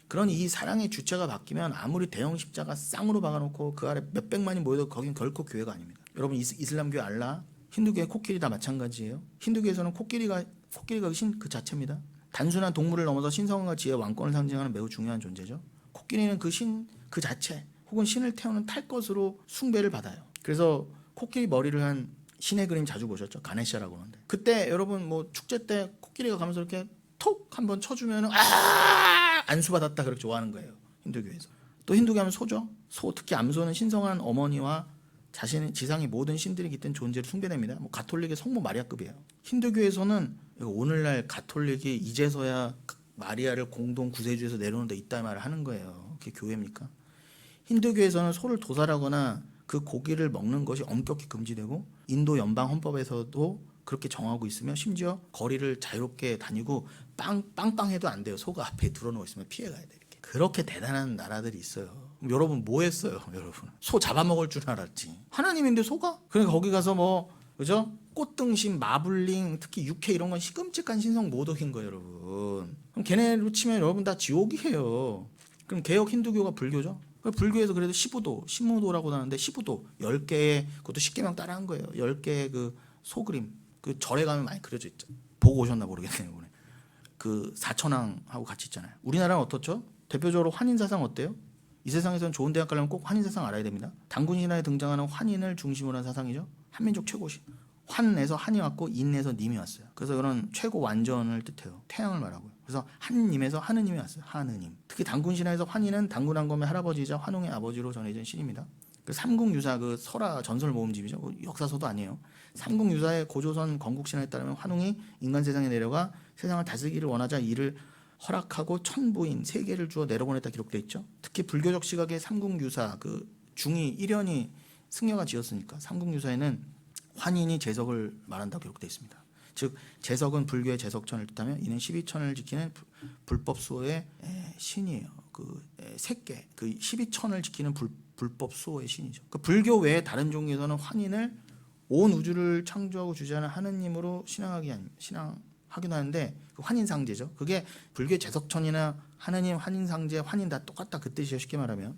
그러니 이 사랑의 주체가 바뀌면 아무리 대형 십자가 쌍으로 박아놓고 그 아래 몇백만이 모여도 거긴 결코 교회가 아닙니다. 여러분, 이슬람교회 알라, 힌두교의 코끼리 다 마찬가지예요. 힌두교에서는 코끼리가 신 그 자체입니다. 단순한 동물을 넘어서 신성과 지혜, 왕권을 상징하는 매우 중요한 존재죠. 코끼리는 그 자체 혹은 신을 태우는 탈 것으로 숭배를 받아요. 그래서 코끼리 머리를 한 신의 그림 자주 보셨죠? 가네샤라고 하는데, 그때 여러분 뭐 축제 때 코끼리가 가면서 이렇게 톡 한번 쳐주면 안수 받았다 그렇게 좋아하는 거예요, 힌두교에서. 또 힌두교 하면 소죠. 소, 특히 암소는 신성한 어머니와 자신의 지상의 모든 신들이 깃든 존재로 숭배됩니다. 뭐 가톨릭의 성모 마리아급이에요. 힌두교에서는 오늘날 가톨릭이 이제서야 마리아를 공동 구세주에서 내려놓은 데 있다 말을 하는 거예요. 그게 교회입니까? 힌두교에서는 소를 도살하거나 그 고기를 먹는 것이 엄격히 금지되고, 인도 연방 헌법에서도 그렇게 정하고 있으며, 심지어 거리를 자유롭게 다니고 빵빵해도 안 돼요. 소가 앞에 들어놓고 있으면 피해가야 돼. 이렇게. 그렇게 대단한 나라들이 있어요. 그럼 여러분 뭐 했어요? 여러분 소 잡아먹을 줄 알았지. 하나님인데 소가? 그러니까 거기 가서 뭐, 그죠? 꽃등심, 마블링, 특히 육회 이런 건 시금직한 신성 모독인 거예요, 여러분. 그럼 걔네로 치면 여러분 다 지옥이에요. 그럼 개혁 힌두교가 불교죠? 불교에서 그래도 15도, 신무도라고 하는데 15도 10개의, 그것도 10개명 따라한 거예요. 10개의 그 소그림, 그 절에 가면 많이 그려져 있죠. 보고 오셨나 모르겠네요. 이번에. 그 사천왕하고 같이 있잖아요. 우리나라는 어떻죠? 대표적으로 환인사상 어때요? 이 세상에서는 좋은 대학 가려면 꼭 환인사상 알아야 됩니다. 단군신화에 등장하는 환인을 중심으로 한 사상이죠. 한민족 최고신. 환에서 한이 왔고 인에서 님이 왔어요. 그래서 그런 최고 완전을 뜻해요. 태양을 말하고요. 그래서 한님에서 하느님이 왔어요. 하느님. 특히 단군신화에서 환인은 단군왕검의 할아버지이자 환웅의 아버지로 전해진 신입니다. 그 삼국유사, 그 설화 전설 모음집이죠. 역사서도 아니에요. 삼국유사의 고조선 건국신화에 따르면 환웅이 인간 세상에 내려가 세상을 다스리기를 원하자 이를 허락하고 천부인 세 개를 주어 내려보냈다 기록되어 있죠. 특히 불교적 시각의 삼국유사, 그 중이 일현이 승려가 지었으니까 삼국유사에는 환인이 제석을 말한다고 기록되어 있습니다. 즉 제석은 불교의 제석천을 뜻하며 이는 12천을 지키는 불법 수호의 신이에요. 그 색계, 그 12천을 지키는 불법 수호의 신이죠. 그 불교 외에 다른 종교에서는 환인을 온 우주를 창조하고 주재하는 하느님으로 신앙하기도 하는데, 그 환인상제죠. 그게 불교의 제석천이나 하느님, 환인상제, 환인 다 똑같다 그 뜻이에요. 쉽게 말하면.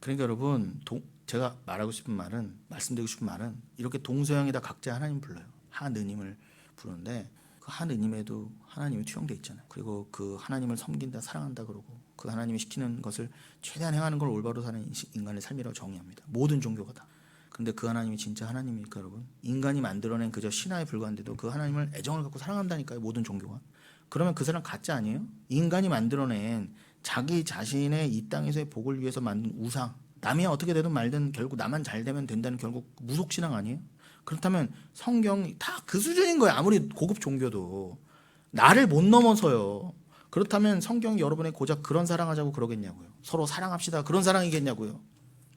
그러니까 여러분 제가 말씀드리고 싶은 말은 이렇게 동서양에다 각자 하나님 불러요. 하느님을 부르는데 그 하느님에도 하나님이 투영돼 있잖아요. 그리고 그 하나님을 섬긴다, 사랑한다 그러고 그 하나님이 시키는 것을 최대한 행하는 걸 올바로 사는 인간의 삶이라고 정의합니다. 모든 종교가 다. 근데 그 하나님이 진짜 하나님입니까, 여러분? 인간이 만들어낸 그저 신화에 불과한데도 그 하나님을 애정을 갖고 사랑한다니까요, 모든 종교가. 그러면 그 사람 가짜 아니에요? 인간이 만들어낸 자기 자신의 이 땅에서의 복을 위해서 만든 우상, 남이 어떻게 되든 말든 결국 나만 잘 되면 된다는 결국 무속신앙 아니에요? 그렇다면 성경이 다 그 수준인 거예요. 아무리 고급 종교도 나를 못 넘어서요. 그렇다면 성경이 여러분의 고작 그런 사랑하자고 그러겠냐고요. 서로 사랑합시다 그런 사랑이겠냐고요.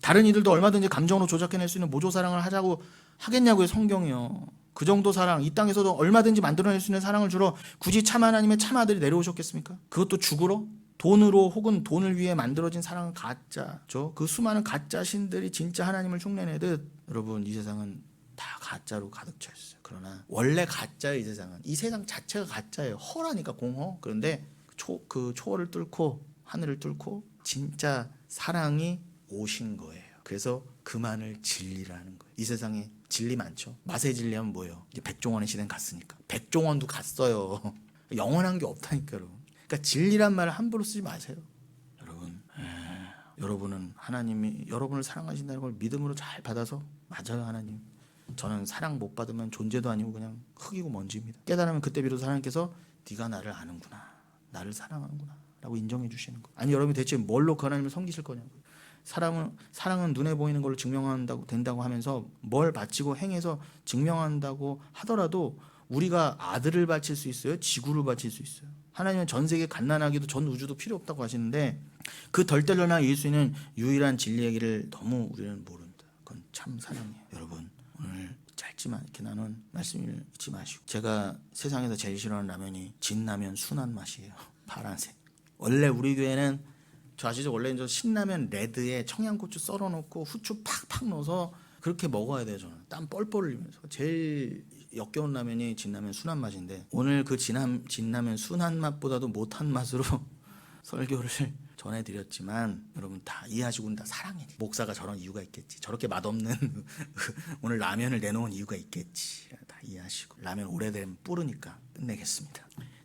다른 이들도 얼마든지 감정으로 조작해낼 수 있는 모조 사랑을 하자고 하겠냐고요. 성경이요. 그 정도 사랑, 이 땅에서도 얼마든지 만들어낼 수 있는 사랑을 주러 굳이 참 하나님의 참 아들이 내려오셨겠습니까? 그것도 죽으러? 돈으로 혹은 돈을 위해 만들어진 사랑은 가짜죠. 그 수많은 가짜 신들이 진짜 하나님을 흉내내듯 여러분 이 세상은 다 가짜로 가득 차 있어요. 그러나 원래 가짜예요. 이 세상은. 이 세상 자체가 가짜예요. 허라니까 공허. 그런데 그 초월을 뚫고 하늘을 뚫고 진짜 사랑이 오신 거예요. 그래서 그만을 진리라는 거예요. 이 세상에 진리 많죠. 맛의 진리하면 뭐예요? 이제 백종원의 시대는 갔으니까. 백종원도 갔어요. 영원한 게 없다니까 여러분. 그러니까 진리란 말을 함부로 쓰지 마세요. 여러분, 여러분은 하나님이 여러분을 사랑하신다는 걸 믿음으로 잘 받아서 맞아요 하나님. 저는 사랑 못 받으면 존재도 아니고 그냥 흙이고 먼지입니다. 깨달으면 그때 비로소 하나님께서 네가 나를 아는구나. 나를 사랑하는구나. 라고 인정해 주시는 거예요. 아니 여러분이 대체 뭘로 그 하나님을 섬기실 거냐고요. 사랑은 눈에 보이는 걸로 증명한다고 된다고 하면서 뭘 바치고 행해서 증명한다고 하더라도 우리가 아들을 바칠 수 있어요? 지구를 바칠 수 있어요? 하나님은 전 세계 갓난아기도 전 우주도 필요 없다고 하시는데 그 덜덜러나 이길 수 있는 유일한 진리의 길을 너무 우리는 모른다. 그건 참 사랑이에요. 여러분 오늘 짧지만 이렇게 나눈 말씀을 잊지 마시고 제가 세상에서 제일 싫어하는 라면이 진라면 순한 맛이에요. 파란색. 원래 우리 교회는 저 아시죠? 원래 저 신라면 레드에 청양고추 썰어놓고 후추 팍팍 넣어서 그렇게 먹어야 돼요. 저는 땀 뻘뻘 흘리면서 제일 역겨운 라면이 진라면 순한 맛인데 오늘 그 진라면 순한 맛보다도 못한 맛으로 설교를 전해드렸지만 여러분 다 이해하시고는 다 사랑해. 목사가 저런 이유가 있겠지. 저렇게 맛없는 오늘 라면을 내놓은 이유가 있겠지. 다 이해하시고 라면 오래되면 뿌르니까 끝내겠습니다.